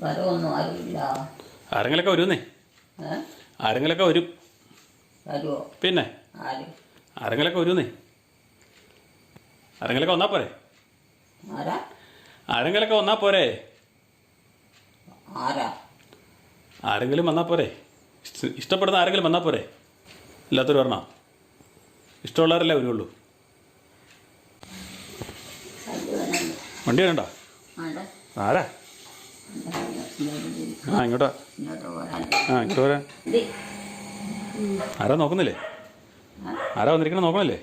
വരവൊന്നും ആരുമില്ല. ആരെങ്കിലൊക്കെ വരുന്നേ, ആരെങ്കിലൊക്കെ വരും. വരുമോ? പിന്നെ ആരെങ്കിലൊക്കെ വരുന്നേ, ആരെങ്കിലൊക്കെ വന്നാൽ പോരെ. ആരെങ്കിലൊക്കെ വന്നാൽ പോരെ. ആരെങ്കിലും വന്നാൽ പോരെ. ഇഷ്ടപ്പെടുന്ന ആരെങ്കിലും വന്നാൽ പോരെ. ഇല്ലാത്തൊരു പറഞ്ഞോ, ഇഷ്ടമുള്ളവരല്ലേ വരുള്ളൂ. വണ്ടി വരണ്ട. ആരാ? ഇങ്ങോട്ടാ. ഇങ്ങോട്ട് വരാ. ആരാ നോക്കുന്നില്ലേ? ആരാ വന്നിരിക്കണ നോക്കണില്ലേ?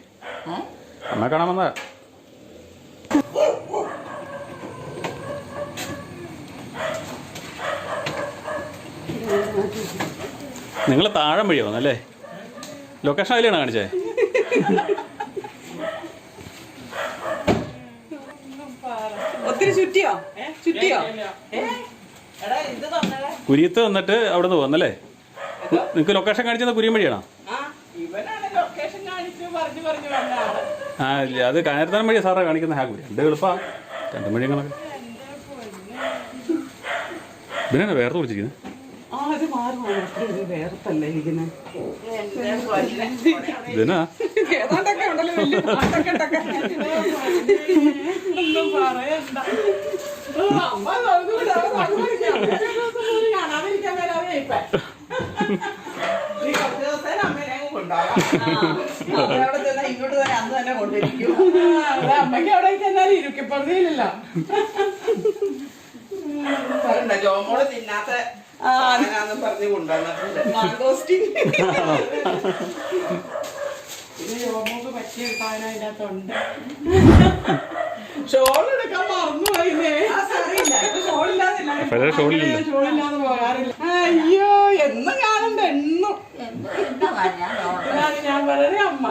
അമ്മ കാണാൻ വന്നാ. നിങ്ങൾ താഴം വഴി വന്നല്ലേ? ലൊക്കേഷൻ അതിലാണ് കാണിച്ചേ? കുരിയത്ത് വന്നിട്ട് അവിടെ നിന്ന് വന്നല്ലേ? നിങ്ങൾക്ക് ലൊക്കേഷൻ കാണിച്ചത് കുരിയം വഴിയാണോ? ആ ഇല്ല, അത് കാഞ്ഞിരത്താനം വഴിയാണ് സാറാ കാണിക്കുന്നത്. കുരി രണ്ട് എളുപ്പാ, രണ്ടും വഴി കണക്ക്. ഇതിനാണ് വേർത്ത് പിടിച്ചിരിക്കുന്നത്. ഇതിനാ ഇങ്ങോട്ട് തന്നെ അന്ന് തന്നെ കൊണ്ടിരിക്കും. അമ്മയ്ക്ക് അവിടെ ചെന്നാലും ഇരിക്കപ്പെടുന്നില്ലല്ലോ. ജോമോള് തിന്നാത്ത പറഞ്ഞു കൊണ്ടുവന്നിട്ടുണ്ട്. പിന്നെ ജോമോക്ക് പറ്റിയ അതിനകത്തുണ്ട്. ഷോളെടുക്കാൻ മറന്നുപോയില്ലേ? ഷോളില്ലാതെ പോകാറില്ല. അയ്യോ, എന്നും കാണുമ്പോ എന്നും ഞാൻ വളരെ അമ്മ.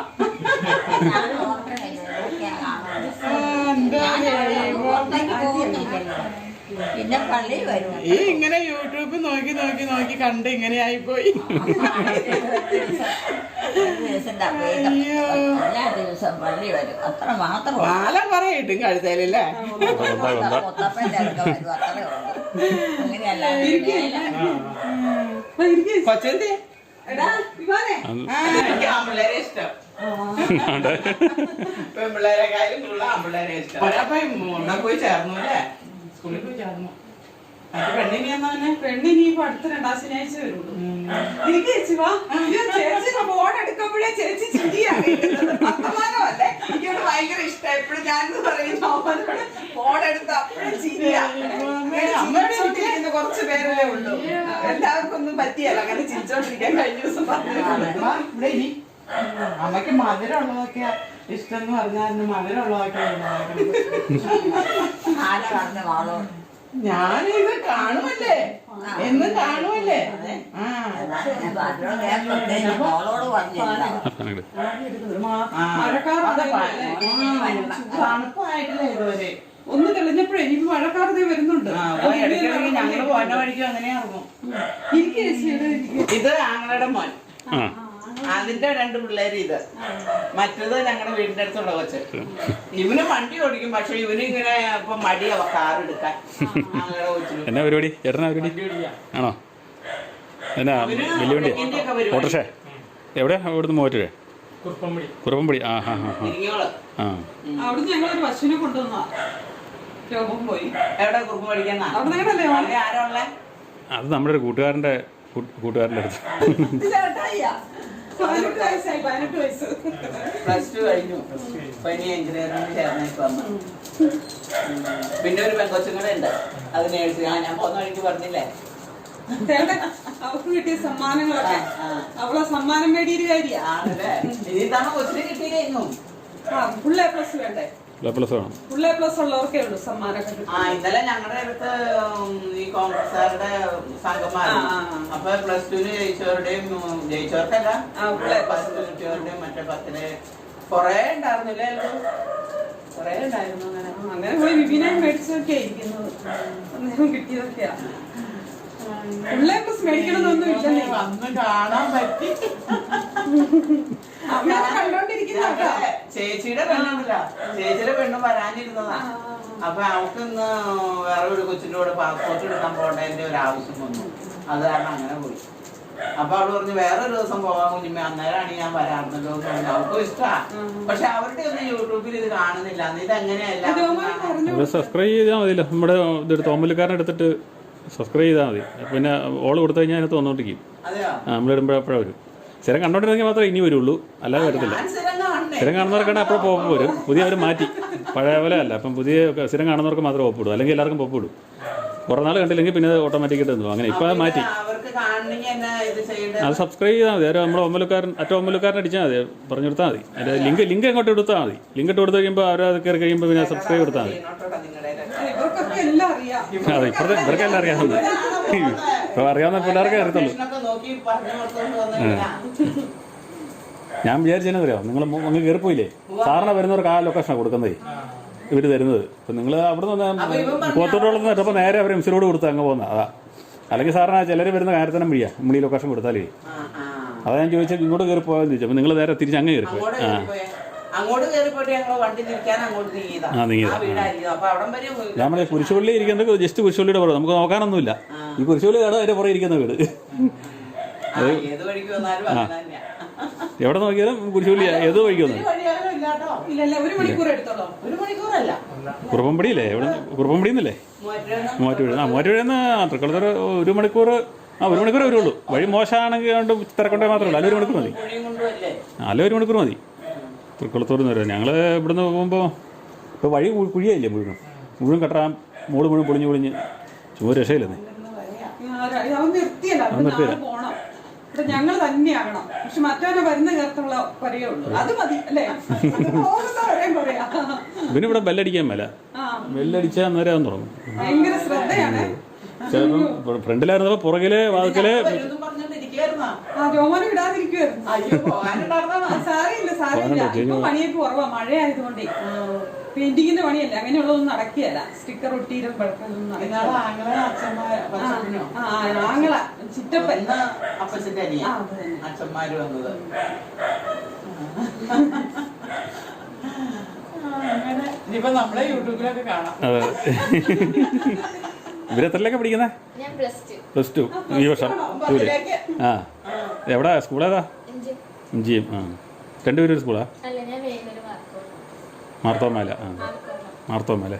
പിന്നെ പള്ളി വരും. ഈ ഇങ്ങനെ യൂട്യൂബ് നോക്കി നോക്കി നോക്കി കണ്ട് ഇങ്ങനെ ആയിപ്പോയി. എല്ലാ ദിവസം പള്ളി വരും, അത്ര മാത്രം. മാല കുറെ ഇട്ടും കഴുതലല്ലേ? കൊച്ചന്റെ ആമ്പിള്ളേരെ ഇഷ്ടം. പെൺപിള്ളേരെക്കാളും കൂടുതൽ ആമ്പിള്ളേരെ ഇഷ്ടം. പോയി ചേർന്നു അല്ലേ? സ്കൂളിൽ പോയി ചേർന്നു. പെണ്ണിനി ഇപ്പൊ അടുത്ത 2ാം ശനിയാഴ്ച വരുള്ളൂ. ചേച്ചി ഫോൺ എടുക്കുമ്പോഴേ ചേച്ചി ചിരിയാണ്. വർത്തമാനമല്ലേ എനിക്കോട് ഭയങ്കര ഇഷ്ടം. എപ്പോഴും ഞാനെന്ന് പറയുന്ന ഫോൺ എടുത്ത് അപ്പോഴും ചിരിയാണ്. അമ്മയോട് കുറച്ച് പേരല്ലേ ഉള്ളൂ, എല്ലാവർക്കും ഒന്നും പറ്റിയല്ല അങ്ങനെ ചിരിച്ചോണ്ടിരിക്കാൻ. കഴിഞ്ഞ ദിവസം പറഞ്ഞു ഇനി അമ്മയ്ക്ക് മധുരമുള്ളതൊക്കെയാ ഇഷ്ടം എന്ന് പറഞ്ഞാൽ മധുരമുള്ളതൊക്കെ ഞാനിത് കാണുമല്ലേ, എന്നും കാണുമല്ലേ. തണുപ്പായിട്ടില്ല ഇതുവരെ. ഒന്ന് തെളിഞ്ഞപ്പോഴേ ഇനി മഴക്കാലത്തേ വരുന്നുണ്ട്. ഞങ്ങള് പോന്ന വഴിക്കും അങ്ങനെ ഇറങ്ങും. ഇത് ആങ്ങളുടെ മോൻ, അതിന്റെ 2 പിള്ളേര്. ഇത് മറ്റേത് ഞങ്ങളുടെ വീടിന്റെ അടുത്തുള്ള കൊച്ച്. ഇവന് വണ്ടി ഓടിക്കും, പക്ഷെ ഇവന് ഇങ്ങനെ ഇപ്പൊ മടിയാ കാർ എടുക്കാൻ. എന്നാ പരിപാടി? ചേട്ടനാ പരിപാടി ആണോ? എന്നാ വലിയ വണ്ടിയാ? ഓട്ടോറിക്ഷ? എവിടെയാ? ഇവിടുന്ന് പോയിട്ടേ കുറുപ്പമ്പടി. ആ ഹാ ഹാ ആ. അവിടുന്ന് ഞങ്ങളൊരു പശുവിനെ കൊണ്ടുവന്നാ രോഗം പോയി. എവിടെ കുറുപ്പം പഠിക്കാൻ? ആരാ ഉള്ളേ? അത് നമ്മുടെ ഒരു കൂട്ടുകാരൻ്റെ അടുത്ത്. 18 വയസ്സ്. +2 കഴിഞ്ഞു. പനി എഞ്ചിനീയറിംഗ് ചേർന്നേക്ക് വന്നു. പിന്നെ ഒരു പെൺകൊച്ചും കൂടെ ഉണ്ട്, അത് നേഴ്സ്. ഞാൻ പോകുന്ന വഴിക്ക് പറഞ്ഞില്ലേ അവർക്ക് കിട്ടിയ സമ്മാനങ്ങളൊക്കെ. അവളെ സമ്മാനം മേടിയൊരു കാര്യാണല്ലേ. ഇനി തവണ കൊച്ചിന് കിട്ടിയിരുന്നു. ഫുൾ A+ വേണ്ടേ? ഫുൾ A+ ഉള്ളവർക്കേ ഉള്ളൂ സമ്മാനമൊക്കെ. ഇന്നലെ ഞങ്ങളുടെ അടുത്ത് ഈ കോൺഗ്രസ്സുകാരുടെ സംഘമാണ്. അപ്പൊ +2 ജയിച്ചവർക്കല്ല, +10 കിട്ടിയവരുടെയും മറ്റേ 10 കൊറേ ഉണ്ടായിരുന്നില്ലേ? കൊറേ ഉണ്ടായിരുന്നു. അങ്ങനെ പോയി വിപിനെ മേടിച്ചൊക്കെ ഇരിക്കുന്നത്. അന്നേരം കിട്ടിയതൊക്കെയാ. ഫുൾ A+ മേടിക്കണമെന്നൊന്നും ഇല്ലല്ലേ? അന്ന് കാണാൻ പറ്റി. അമ്മ കണ്ടോ ചേച്ചിയുടെ പെണ്ണുണ്ടല്ല, ചേച്ചിയുടെ പെണ്ണ് വരാനിരുന്നതാ. അപ്പൊ അവൾക്ക് ഇന്ന് വേറെ ഒരു കൊച്ചിന്റെ കൂടെ പാസ്പോർട്ട് എടുക്കാൻ പോകേണ്ടതിന്റെ ഒരു ആവശ്യം വന്നു. അത് കാരണം അങ്ങനെ പോയി. അപ്പൊ അവള് പറഞ്ഞു വേറൊരു ദിവസം പോകാൻ കുഞ്ഞിമ്മ, അന്നേരമാണ് ഞാൻ വരാറുണ്ടല്ലോ എന്ന് പറഞ്ഞു. അവൾക്കും ഇഷ്ടാ. പക്ഷെ അവരുടെ ഒന്നും യൂട്യൂബിൽ ഇത് കാണുന്നില്ല. ഇത് എങ്ങനെയല്ല സബ്സ്ക്രൈബ് ചെയ്താൽ മതിയല്ലോ. നമ്മുടെ ഇതെടുത്ത് ഓമ്പലുകാരനെ എടുത്തിട്ട് സബ്സ്ക്രൈബ് ചെയ്താൽ മതി. പിന്നെ ഓൾ കൊടുത്തു കഴിഞ്ഞാൽ അതിനകത്ത് വന്നോണ്ടിരിക്കും. അതെയോ? നമ്മളിടുമ്പോഴപ്പോഴേ വരും. സ്ഥിരം കണ്ടോണ്ടിരുന്നെങ്കിൽ മാത്രമേ ഇനി വരുള്ളൂ, അല്ലാതെ വരത്തില്ല. സ്ഥിരം കാണുന്നവർക്കാണ് അപ്പോൾ പോപ്പ് വരും. പുതിയ അവർ മാറ്റി, പഴയ പോലെ അല്ല. അപ്പം പുതിയ സ്ഥിരം കാണുന്നവർക്ക് മാത്രമേ പോപ്പ് ഇടും, അല്ലെങ്കിൽ എല്ലാവർക്കും പോപ്പ് ഇടും. കുറേ നാൾ കണ്ടില്ലെങ്കിൽ പിന്നെ ഓട്ടോമാറ്റിക്കായിട്ട് തന്നു. അങ്ങനെ ഇപ്പോൾ മാറ്റി. അത് സബ്സ്ക്രൈബ് ചെയ്താൽ മതി. അത് നമ്മുടെ ഒമ്പലുകാരൻ അടിച്ചാൽ മതി, പറഞ്ഞു കൊടുത്താൽ മതി. അതിൻ്റെ ലിങ്ക് അങ്ങോട്ട് എടുത്താൽ മതി. ലിങ്ക് ഇട്ട് കൊടുത്ത് കഴിയുമ്പോൾ അവരത് കയറി കഴിയുമ്പോൾ പിന്നെ സബ്സ്ക്രൈബ് കൊടുത്താൽ മതി. അതെ, ഇവർക്കെല്ലാം അറിയാവുന്നത്. ഇപ്പോൾ അറിയാവുന്ന പിള്ളേർക്കേ അറിയത്തുള്ളൂ. ഞാൻ വിചാരിച്ചറിയാം, നിങ്ങൾ അങ്ങ് കയറിപ്പോയില്ലേ, സാറിന് വരുന്നവർക്ക് ആ ലൊക്കേഷനാണ് കൊടുക്കുന്നത് ഇവർ തരുന്നത്. ഇപ്പം നിങ്ങൾ അവിടെ നിന്ന് പോത്തോട്ടുള്ളത് അപ്പോൾ നേരെ അവർ എംസിലോട് കൊടുത്ത് അങ്ങ് പോകുന്നത്. അതാ. അല്ലെങ്കിൽ സാറിന് ചിലർ വരുന്ന കാര്യത്തിനും വഴിയാ നമ്മൾ ഈ ലൊക്കേഷൻ കൊടുത്താലേ. അതാ ഞാൻ ചോദിച്ചാൽ ഇങ്ങോട്ട് കയറി പോകാമെന്ന് ചോദിച്ചു. അപ്പോൾ നിങ്ങൾ നേരെ തിരിച്ച് അങ്ങ് കയറിപ്പോയി. നമ്മളെ കുരിശുപള്ളി ഇരിക്കുന്നത് ജസ്റ്റ് കുരിശുപള്ളിയുടെ പുറത്ത് നമുക്ക് നോക്കാനൊന്നുമില്ല. ഈ കുരിശുപള്ളി കാണാൻ അതിന്റെ പുറകെ ഇരിക്കുന്ന വീട്. എവിടെ നോക്കിയാലും കുരിശുപള്ളി ഏത് വഴിക്ക് വന്നാലും. കുറുപ്പമ്പടിയില്ലേ? എവിടെ? കുറുപ്പമ്പടിന്നല്ലേ? മൂവാറ്റുപുഴ തൃക്കുളത്തൂർ 1 മണിക്കൂർ. 1 മണിക്കൂർ വരുള്ളൂ. വഴി മോശമാണെങ്കിൽ കൊണ്ട് തിരക്കൊണ്ടേ മാത്രമേ ഉള്ളൂ. 1 മണിക്കൂർ മതി. 1 മണിക്കൂർ മതി തൃക്കുളത്തൂർ എന്ന് പറയുന്നത്. ഞങ്ങൾ ഇവിടുന്ന് പോകുമ്പോൾ ഇപ്പോൾ വഴി കുഴിയായില്ലേ, മുഴുവൻ കെട്ടാൻ മോള് മുഴുവൻ പൊളിഞ്ഞ് ചുമ്മാ രക്ഷയില്ലെന്നേ. ഞങ്ങൾ തന്നെയാകണം. പക്ഷെ മറ്റവരെ വരുന്ന ചേർത്തുള്ള പറയുള്ളൂ. അത് മതി അല്ലേ? പിന്നെ ഇവിടെ ബെല്ലടിക്കാൻ മേല. ബെല്ലടിച്ചാൽ അന്നേരം തുടങ്ങും. ഭയങ്കര ശ്രദ്ധയാണ്. ചിലപ്പം ഫ്രണ്ടിലായിരുന്നപ്പോ പുറകിലെ വാതിക്കല് രോമാനം ഇടാതിരിക്കുവായിരുന്നു. സാരില്ല. ഇപ്പൊ പണിയൊക്കെ കുറവാ, മഴയായതുകൊണ്ടേ. പെയിന്റിങ്ങിന്റെ പണിയല്ല, അങ്ങനെയുള്ളതൊന്നും നടക്കുകയല്ല. സ്റ്റിക്കർ ഒട്ടിയിലും കുഴപ്പമൊന്നും ആങ്ങള ചിറ്റപ്പൻ അച്ഛന്മാര് വന്നത്. ഇനിയിപ്പോ നമ്മളെ യൂട്യൂബിലൊക്കെ കാണാം. അതെ. ഇവരെത്രയിലൊക്കെ പഠിക്കുന്നേ? പ്ലസ് ടു ഈ വർഷം. ആ, എവിടാ സ്കൂൾ? ഏതാ? MGM. ആ, രണ്ടുപേരും ഒരു സ്കൂളാ? മാർത്തോമാല. ആ, മാർത്തോമാല.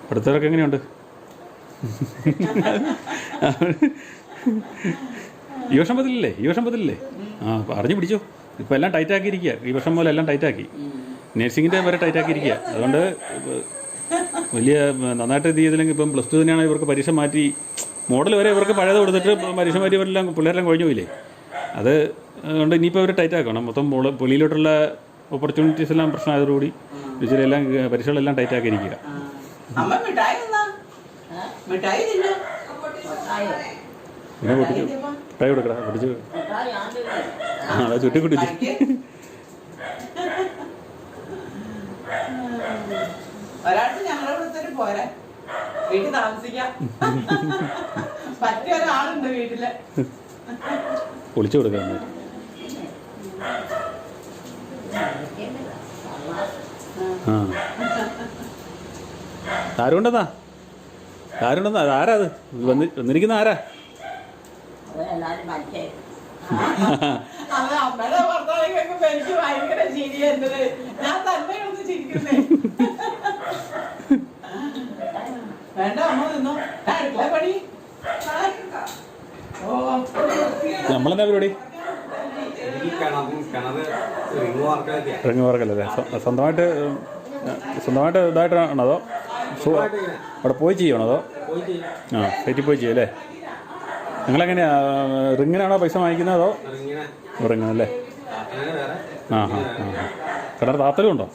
പഠിത്തവരൊക്കെ എങ്ങനെയുണ്ട്? ഈ വർഷം പത്തിലല്ലേ? ആ, അറിഞ്ഞു പിടിച്ചോ. ഇപ്പം എല്ലാം ടൈറ്റാക്കിയിരിക്കുക. ഈ വർഷം പോലെ എല്ലാം ടൈറ്റാക്കി. നേഴ്സിങ്ങിൻ്റെ വരെ ടൈറ്റാക്കിയിരിക്കുക. അതുകൊണ്ട് വലിയ നന്നായിട്ട് ഇത് ചെയ്തില്ലെങ്കിൽ ഇപ്പം പ്ലസ് 2 തന്നെയാണ് ഇവർക്ക് പരീക്ഷ മാറ്റി. മോഡൽ വരെ ഇവർക്ക് പഴയത് കൊടുത്തിട്ട് പരീക്ഷ മാറ്റിയവരെല്ലാം പിള്ളേരെല്ലാം കഴിഞ്ഞു പോയില്ലേ. അത് കൊണ്ട് ഇനിയിപ്പോൾ അവർ ടൈറ്റാക്കണം. മൊത്തം വെളിയിലോട്ടുള്ള ഓപ്പർച്യൂണിറ്റീസ് എല്ലാം പ്രശ്നമായതോടുകൂടി ടീച്ചറെല്ലാം പരീക്ഷകളെല്ലാം ടൈറ്റാക്കിയിരിക്കുക. പിന്നെ പൊട്ടിച്ചു മിഠായി കൊടുക്കടാ, പൊട്ടിച്ചു. അതാ ചുട്ടിക്കുട്ടിച്ചു. ഒരാൾക്ക് ഞങ്ങളുടെ ഇവിടുത്തെ പോരെ, വീട്ടിൽ താമസിക്കാം. പറ്റിയ ഒരാളുണ്ട് വീട്ടില്. പൊളിച്ചു കൊടുക്കാം. ആ, ആരുണ്ടെന്നാ ആരാ? അത് വന്നിരിക്കുന്ന ആരാ? അത് അമ്മയുടെ ഭർത്താവ് എനിക്ക് ഭയങ്കര ചിരിയുന്നത്. ഞാൻ തന്നെ ഒന്ന് ചിരിക്കുന്നേ. വേണ്ട, അമ്മ നിന്നോ. അടുക്കള പണി നമ്മളെന്താ പരിപാടി? റിങ് വർക്കല്ലേ? സ്വന്തമായിട്ട് ഇതായിട്ടാണോ അതോ അവിടെ പോയി ചെയ്യണോ അതോ? ആ, സൈറ്റിൽ പോയി ചെയ്യല്ലേ? നിങ്ങളെങ്ങനെയാ, റിങ്ങിനാണോ പൈസ വാങ്ങിക്കുന്നത് അതോ? റിങ്ങല്ലേ? ആ ആ ആ. കിണർ താത്തലും ഉണ്ടോ?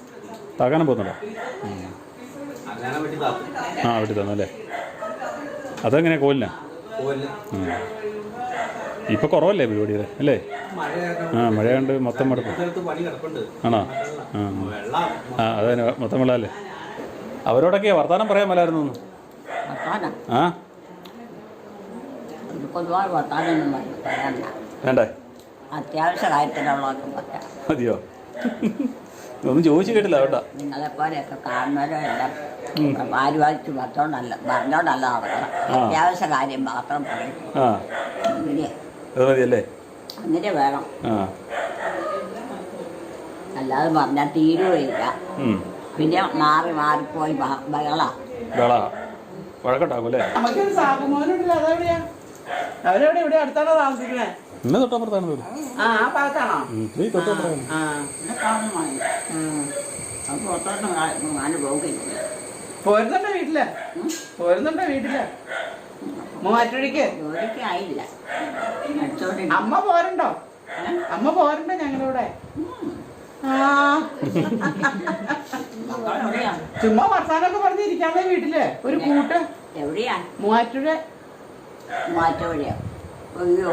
താക്കാനും പോകുന്നുണ്ടോ? ആ, വെട്ടി തന്നല്ലേ? അതെങ്ങനെയാ, കോലിനാ? ഇപ്പം കുറവല്ലേ പരിപാടിയുടെ അല്ലേ? ആ, മഴയുണ്ട്, മൊത്തം മടുപ്പ് ആണോ? ആ, അതന്നെ മൊത്തം വെള്ളമല്ലേ? അവരോടൊക്കെയാ വർത്താനം പറയാൻ മേലായിരുന്നു. ആ, വർത്താനൊന്നും വേണ്ടേ? അത്യാവശ്യ കാര്യത്തിനുള്ളതൊക്കെ പറയാം. മതിയോ? ഒന്നും ചോദിച്ചു കേട്ടില്ല കേട്ടാ. നിങ്ങളെപ്പോലെയൊക്കെ കാണുന്നവരും എല്ലാം പാരിവാദിച്ച് പറഞ്ഞോണ്ടല്ല നടക്കണം. അത്യാവശ്യ കാര്യം മാത്രം പറയും. ആ അങ്ങനെ അത് മതിയല്ലേ. അങ്ങനെ വേണം. ആ അല്ലാതെ പറഞ്ഞാൽ തീരുകയില്ല. പിന്നെ മാറിപ്പോയി ബഹളാ. വേളാ വഴക്കുണ്ടാക്കും അല്ലേ. നമുക്കൊരു സാബുമോനുണ്ടല്ലോ, അതെവിടെയാ? അവരെവിടെ? ഇവിടെ അടുത്താണോ താമസിക്കണേ? ഇന്ന തൊട്ടപ്പുറത്താണ് വീട്. ആ ഭാഗത്താണോ? ഈ തൊട്ടപ്പുറത്താണ്. ആ അപ്പോൾ ഒത്തോട്ട് ഞാൻ പോകില്ല. പോരുന്നുണ്ടോ വീട്ടില്? പോരുന്നുണ്ടോ വീട്ടില്? മൂവാറ്റുപുഴയ്ക്ക് ജോലിക്ക് ആയില്ല. അടിച്ചോണ്ടി അമ്മ പോരണ്ടോ? അമ്മ പോരണ്ടോ ഞങ്ങളുടെ? ആ ചുമ്മാ വർത്താനൊക്കെ പറഞ്ഞിരിക്കാതെ വീട്ടില് ഒരു കൂട്ട്. എവിടെയാ? മൂവാറ്റുപുഴ. മാറ്റവഴിയോ? അയ്യോ,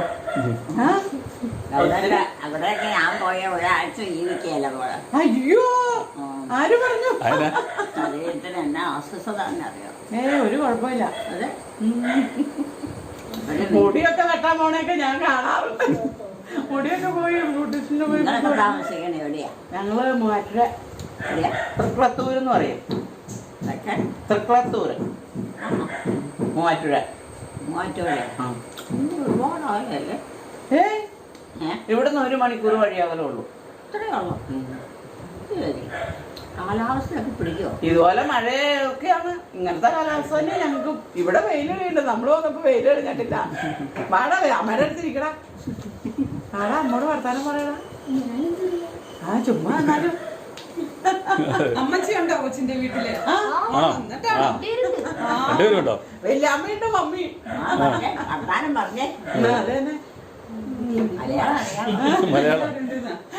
അവിടെയൊക്കെ ഞാൻ പോയ ഒരാഴ്ച ജീവിക്കുകയല്ല പോലെ. അയ്യോ ആര് പറഞ്ഞു? ശരീരത്തിന് എന്നാ അസ്വസ്ഥത തന്നെ അറിയാം. ഒരു കുഴപ്പമില്ല. അതെ, മുടിയൊക്കെ വെട്ടാൻ പോണേക്കെ ഞാൻ കാണാറുണ്ട്. മുടിയൊക്കെ പോയി ബ്യൂട്ടീഷ്യന് പോയി. നിങ്ങളൊക്കെ താമസിക്കണ എവിടെയാ? ഞങ്ങള് മൂവാറ്റുപുഴ എവിടെയാ? തൃക്കളത്തൂർ എന്ന് പറയും. പക്ഷേ തൃക്കളത്തൂർ മൂവാറ്റുപുഴ. മാറ്റവഴിയോ? ഒരുപാടായല്ലേ? ഇവിടുന്ന് 1 മണിക്കൂർ വഴിയാകലേ ഉള്ളൂ. ഇത്രയേ ഉള്ളൂ. ശരി. കാലാവസ്ഥയൊക്കെ പിടിക്കുമോ? ഇതുപോലെ മഴയൊക്കെയാണ്. ഇങ്ങനത്തെ കാലാവസ്ഥ തന്നെ ഞങ്ങൾക്കും. ഇവിടെ വെയിൽ കഴിയുന്നുണ്ട്. നമ്മൾ വന്നപ്പോ വെയിൽ കഴിഞ്ഞിട്ടില്ല. വാടാ അമ്മയുടെ അടുത്തിരിക്കടാ. ആടാ അമ്മോട് വർത്താനം പറയടാ. ആ ചുമ്മാ എന്നാലും അമ്മച്ചി ഉണ്ടോ കൊച്ചിന്റെ വീട്ടില്? രണ്ടുപേരും ഉണ്ടോ? വലിയ അമ്മയുണ്ട് മമ്മി. വർത്താനം പറഞ്ഞേ. അതെ തന്നെ. മലയാളം അറിയാം. മലയാളം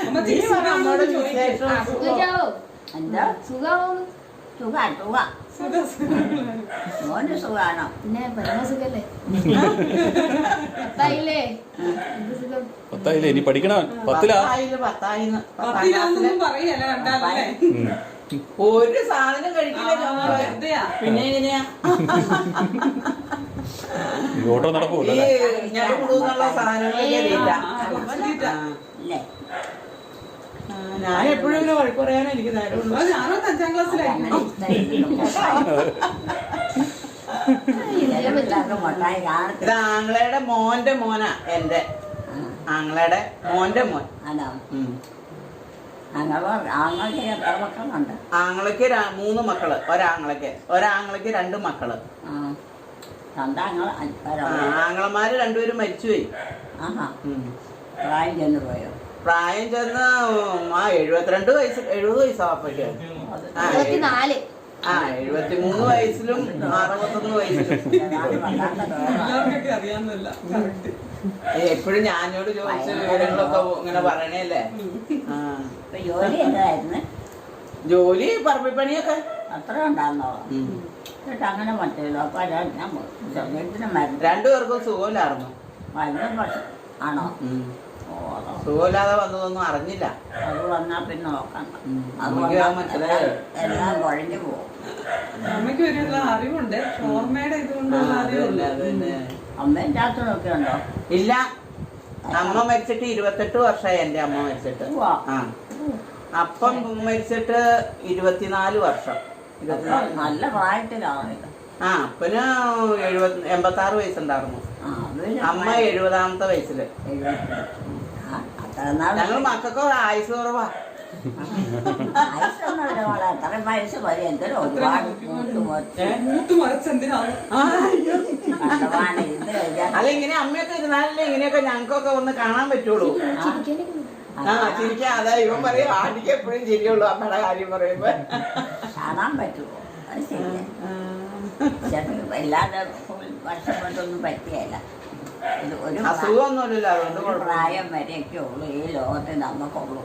അമ്മച്ചി അമ്മോട് വിശേഷം. എന്താ സുഖം? മോന് സുഖാണോ? പിന്നെ പരമസുഖല്ലേ? പത്തായില്ലേ? എന്ത് സുഖം. പത്തായില്ലേ? ഇനി പഠിക്കണം. 10ലാ? പത്തിലൊന്നും പറയല്ല കണ്ടാലേ. ഒരു സാധനം കഴിക്കില്ല. പിന്നെ എങ്ങനെയാ ഓട്ടോ നടക്കൂല. ഈ ഞടുകുടുന്നുള്ള സാധനങ്ങളൊക്കെ ഇല്ലേ? ഞാൻ എപ്പോഴും ഇങ്ങനെ വഴക്ക് പറയാനാ എനിക്ക് നേരമുള്ളൂ. ഞാനും 5ാം ക്ലാസ്സിലായിരുന്നു. മുട്ടായി കാണത്തില്ല. ഇത് ആങ്ങളയുടെ മോന്റെ മോനാ. എന്റെ ആങ്ങളയുടെ മോന്റെ മോൻ. ആണോ? ആങ്ങൾക്ക് എത്ര മക്കളുണ്ട്? ആങ്ങളക്ക് 3 മക്കള്. ഒരാങ്ങളക്ക് 2 മക്കള്. ആങ്ങളമാര് 2 പേരും മരിച്ചുപോയി. ആഹാ, പ്രായം ചെന്ന് പോയോ? പ്രായം ചെന്ന് 72 വയസ്സ് 70 വയസ്സാവപ്പോഴേ. 24. 73 വയസ്സിലും 61 വയസ്സിലും. എല്ലാവർക്കൊക്കെ അറിയാന്നല്ല. എപ്പോഴും ഞാനോട് ചോദിച്ച വിവരങ്ങളൊക്കെ ഇങ്ങനെ പറയണല്ലേ. ജോലി എന്തായിരുന്നു? ജോലി പറമ്പിപ്പണിയൊക്കെ അത്ര ഉണ്ടായിരുന്നോ? എന്നിട്ട് അങ്ങനെ മറ്റേല്ലോ. അപ്പൊ ശരീരത്തിന് മരുന്ന് 2 പേർക്കും സുഖമില്ലായിരുന്നു. മരുന്ന് പക്ഷെ ആണോ? സുഖമില്ലാതെ വന്നതൊന്നും അറിഞ്ഞില്ല. അത് വന്നാ പിന്നെ നോക്കണ്ട. എല്ലാം കുഴഞ്ഞു പോകും. അമ്മയ്ക്ക് ഒരു അറിവുണ്ട്. ഓർമ്മയുടെ ഇതുകൊണ്ടുള്ള അറിവുണ്ട്. അമ്മയും ചാത്തനൊക്കെ ഉണ്ടോ? ഇല്ല, അമ്മ മരിച്ചിട്ട് 28 വർഷമായി. എന്റെ അമ്മ മരിച്ചിട്ട്. അപ്പം മരിച്ചിട്ട് 24 വർഷം. നല്ല പ്രായത്തിലാണ് ഇത്. അപ്പന് 86 വയസ്സുണ്ടായിരുന്നു. അമ്മ 70ാമത്തെ വയസ്സില്. ഞങ്ങൾ മക്കൾക്ക് ആയുസ് കുറവാ. അത്രയും വയസ്സ് വരെ എന്തൊരു ഒരുപാട് മൂത്ത് മറിച്ചെന്തിനാണ്? അല്ല, ഇങ്ങനെ അമ്മയൊക്കെ ഇരുന്നാലല്ലേ ഇങ്ങനെയൊക്കെ ഞങ്ങൾക്കൊക്കെ ഒന്ന് കാണാൻ പറ്റുള്ളൂ. ചിരിക്കാ. അതാ ഇവൻ പറയും ആദ്യം എപ്പോഴും ചിരിയുള്ളൂ അമ്മയുടെ കാര്യം പറയുമ്പോ. കാണാൻ പറ്റുമോ? അത് ശരിയാ. എല്ലാവരുടെ വർഷം കൊണ്ടൊന്നും പറ്റിയല്ല. ഒരു അസുഖമൊന്നുമില്ലല്ലോ. അതുകൊണ്ട് പ്രായം വരെയൊക്കെ ഉള്ളൂ ഈ ലോകത്തിൽ നമുക്കുള്ളൂ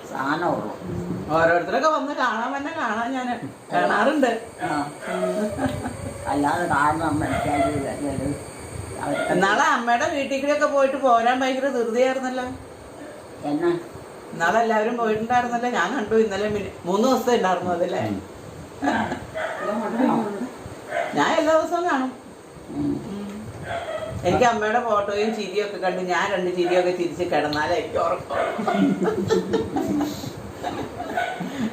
സാധനമുള്ളൂ. ഓരോരുത്തരൊക്കെ വന്ന് കാണാൻ തന്നെ ഞാൻ കാണാറുണ്ട്. അല്ലാതെ കാണണം. നാളെ അമ്മയുടെ വീട്ടിലേക്കൊക്കെ പോയിട്ട് പോരാൻ ഭയങ്കര ധൃതിയായിരുന്നല്ലോ. എന്നാ നാളെ എല്ലാവരും പോയിട്ടുണ്ടായിരുന്നല്ലോ. ഞാൻ കണ്ടു. ഇന്നലെ 3 ദിവസത്തെ ഉണ്ടായിരുന്നു അതല്ലേ. ഞാൻ എല്ലാ ദിവസവും കാണും. എനിക്ക് അമ്മയുടെ ഫോട്ടോയും ചിരിയൊക്കെ കണ്ട് ഞാൻ 2 ചിരിയൊക്കെ ചിരിച്ച് കിടന്നാലേ എനിക്ക് ഉറക്കം.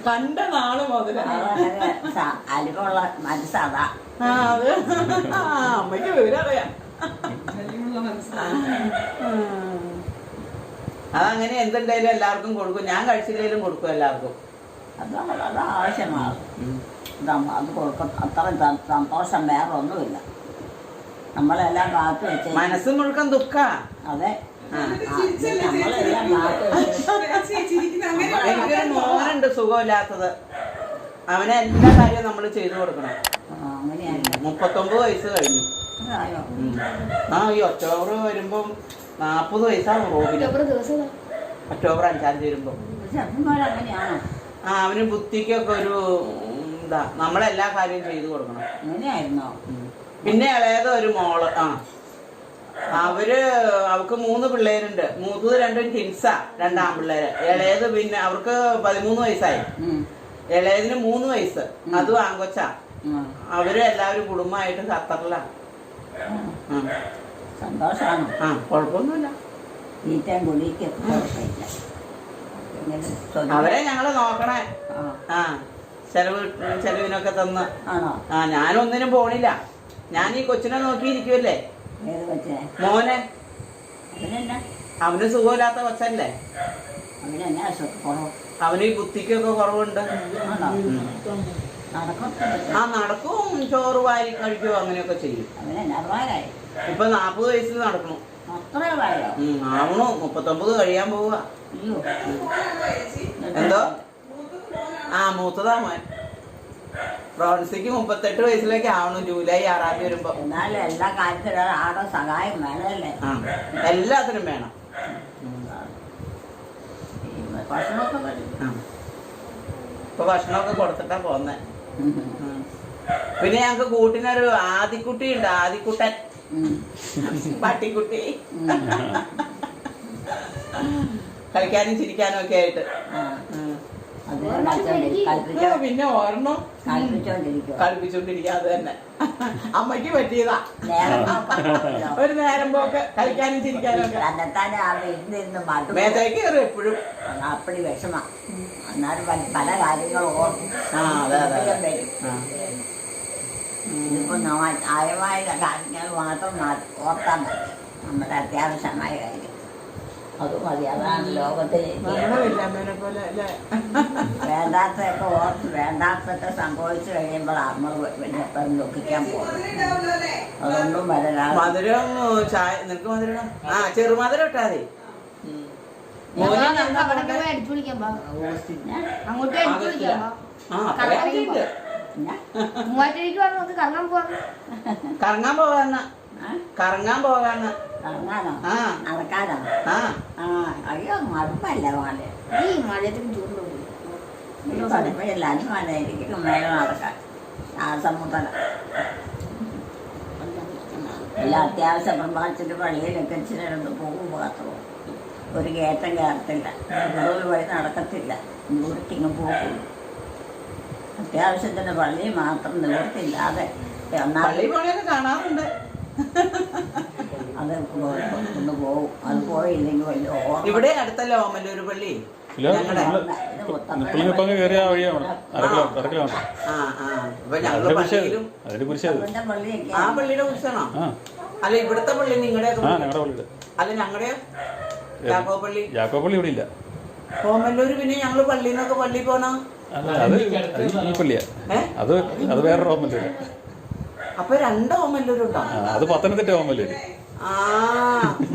കണ്ട നാള് മുതലാണ് അലിവുള്ള മനസ്സതാ. അത് അമ്മയ്ക്ക് വിവരറിയാം. കഴിവുള്ള മനസ്സിലായി. അതങ്ങനെ എന്തുണ്ടായാലും എല്ലാവർക്കും കൊടുക്കും. ഞാൻ കഴിച്ചില്ലെങ്കിലും കൊടുക്കും എല്ലാവർക്കും. അത് ആവശ്യമാണ്. അത് കൊടുക്കും. അത്രയും സന്തോഷം വേറെ ഒന്നുമില്ല. നമ്മളെല്ലാം കാത്തു വെച്ച് മനസ്സ് മുഴുക്കം ദുഃഖ. അതെ, ചിരിച്ചല്ലേ നമ്മളെല്ലാം കാത്തു വെച്ച് ചിരിക്കുന്ന അങ്ങനെ എനിക്കൊരു മോനുണ്ട് സുഖമില്ലാത്തത്. അവനെ എല്ലാ കാര്യവും നമ്മൾ ചെയ്തു കൊടുക്കണം. അങ്ങനെയായിരുന്നു. 39 വയസ്സ് കഴിഞ്ഞു. അതായോ? ഈ ഒക്ടോബർ വരുമ്പം 40 വയസ്സാവും റോബിന്. ദിവസം ഒക്ടോബർ 5 വരുമ്പം ചെറുപ്പന്മാരങ്ങനെയാണോ? അവന് ബുദ്ധിക്കൊക്കെ ഒരു എന്താ, നമ്മളെല്ലാ കാര്യവും ചെയ്തു കൊടുക്കണം. അങ്ങനെയായിരുന്നോ? പിന്നെ ഇളയത് ഒരു മോള്. അവൾക്ക് 3 പിള്ളേരുണ്ട്. മൂത്തത് 2 ടിൻസാ, 2 ആൺപിള്ളേര്. ഇളയത് പിന്നെ അവർക്ക് 13 വയസ്സായി. ഇളയതിന് 3 വയസ്സ്, അതും ആങ്കൊച്ചാ. അവര് എല്ലാവരും കുടുംബമായിട്ട് ഖത്തറിലാണ്. സന്തോഷമാണ്. കുഴപ്പമൊന്നുമില്ല. തീറ്റയും കുടിക്കൊക്കെ കുഴപ്പമില്ല. അവരെ ഞങ്ങള് നോക്കണേ. ചെലവിനൊക്കെ തന്ന്. ആണോ? ഞാനൊന്നിനും പോണില്ല. ഞാൻ ഈ കൊച്ചിനെ നോക്കിയിരിക്കുമല്ലേ. ഏത് കൊച്ചിനെ? മോനെ. അവനെന്നാ? അവന് സുഖമില്ലാത്ത കൊച്ചല്ലേ. അവനെന്നാ കുറവ്? അവന് ഈ ബുദ്ധിക്കൊക്കെ കുറവുണ്ട്. ആണോ? നടക്കും. നടക്കും, ചോറ് വാരി കഴിക്കുവോ, അങ്ങനെയൊക്കെ ചെയ്യും. അവനെന്നാ പ്രായമായി? ഇപ്പൊ 40 വയസ്സിൽ നടക്കണം. അത്ര പ്രായോ? ആവണു. 39 കഴിയാൻ പോവുക. അയ്യോ. എന്തോ? മൂത്തതാ മോൻ. ഫ്രോൺസിക്ക് 38 വയസ്സിലേക്ക് ആവണം ജൂലൈ 6 വരുമ്പോ. എന്നാലും എല്ലാ കാര്യത്തിലും ആടെ സഹായം വേണമല്ലേ? എല്ലാത്തിനും വേണം. ഭക്ഷണമൊക്കെ കഴിക്കും. ഇപ്പൊ ഭക്ഷണമൊക്കെ കൊടുത്തിട്ടാ പോന്നെ. പിന്നെ ഞങ്ങക്ക് കൂട്ടിനൊരു ആദിക്കുട്ടി ഉണ്ട്. ആദിക്കുട്ടൻ, പട്ടിക്കുട്ടി. കളിക്കാനും ചിരിക്കാനും ഒക്കെ ആയിട്ട്. പിന്നെ ഒരെണ്ണം കളിപ്പിച്ചോണ്ടിരിക്കുക. അത് തന്നെ അമ്മയ്ക്ക് പറ്റിയതാ. ഒരു നേരം പോക്ക് കളിക്കാനും ചിരിക്കാനും ഒക്കെ. മേത്തേക്ക് കയറും എപ്പോഴും. അപ്പടി വിഷമ. എന്നാലും പല കാര്യങ്ങളും ഓർക്കും. ഇതിപ്പോ ആയമായ കാര്യങ്ങൾ മാത്രം ഓർത്താൽ മതി. നമ്മുടെ അത്യാവശ്യമായ കാര്യം അത് മതി. അതാണ് ലോകത്തിൽ വേണ്ടാത്തൊക്കെ ഓർത്ത് വേണ്ടാത്തൊക്കെ സംഭവിച്ചു കഴിയുമ്പോൾ നമ്മൾ പിന്നെ എപ്പോഴും ദുഃഖിക്കാൻ പോകും. അതൊന്നും വരാ. മധുരം ചായ നിനക്ക് മധുരം ചെറുമധുരം ഇട്ടാ മതി. അടിച്ചു വിളിക്കാൻ അങ്ങോട്ട് അടിച്ചു വിളിക്കാം. മൂവാറ്റേക്ക് പറഞ്ഞു നമുക്ക് കറങ്ങാൻ പോവാം. കറങ്ങാൻ പോകാന്ന്. കറങ്ങാനോ? നടക്കാനോ? അയ്യോ മടുപ്പല്ല മോനെ. ഈ മഴയത്തിന് ചൂടുണ്ട്. തണുപ്പല്ല. അത് മഴ എനിക്ക് മേലെ നടക്കാൻ ശ്വാസമുട്ടല. എല്ലാ അത്യാവശ്യ പ്രഭാഷത്തിന്റെ പള്ളിയിലൊക്കെ ഇച്ചിരി എടുത്ത് പോകും മാത്രമോ. ഒരു കയറ്റം കയറത്തില്ല. ഒരു വഴി നടക്കത്തില്ല. നിവൃത്തിങ്ങ് പോകും. അത്യാവശ്യത്തിന് പള്ളി മാത്രം നിവൃത്തില്ലാതെ കാണാറുണ്ട്. അത് ഒന്ന് പോവും. അത് പോയില്ലെങ്കിൽ വലിയ ഇവിടെ അടുത്തല്ലോ ഓമല്ലൂർ പള്ളി. ആ പള്ളിയുടെ കുറിച്ചാണോ? അല്ല ഇവിടുത്തെ പള്ളി നിങ്ങളുടെ അല്ല ഞങ്ങളുടെയോ? യാക്കോപ്പള്ളി. യാക്കോപ്പള്ളി ഇവിടെ ഇല്ല. ഓമല്ലൂര് പിന്നെ ഞങ്ങള് പള്ളിന്നൊക്കെ പള്ളി പോണോ? അത് ഈ പള്ളിയാ. അത് വേറൊരു ഓമല്ലൂര്. അപ്പൊ 2 ഓമല്ലൂരുണ്ടോ? അത് പത്തനംതിട്ട ഓമല്ലൂര്.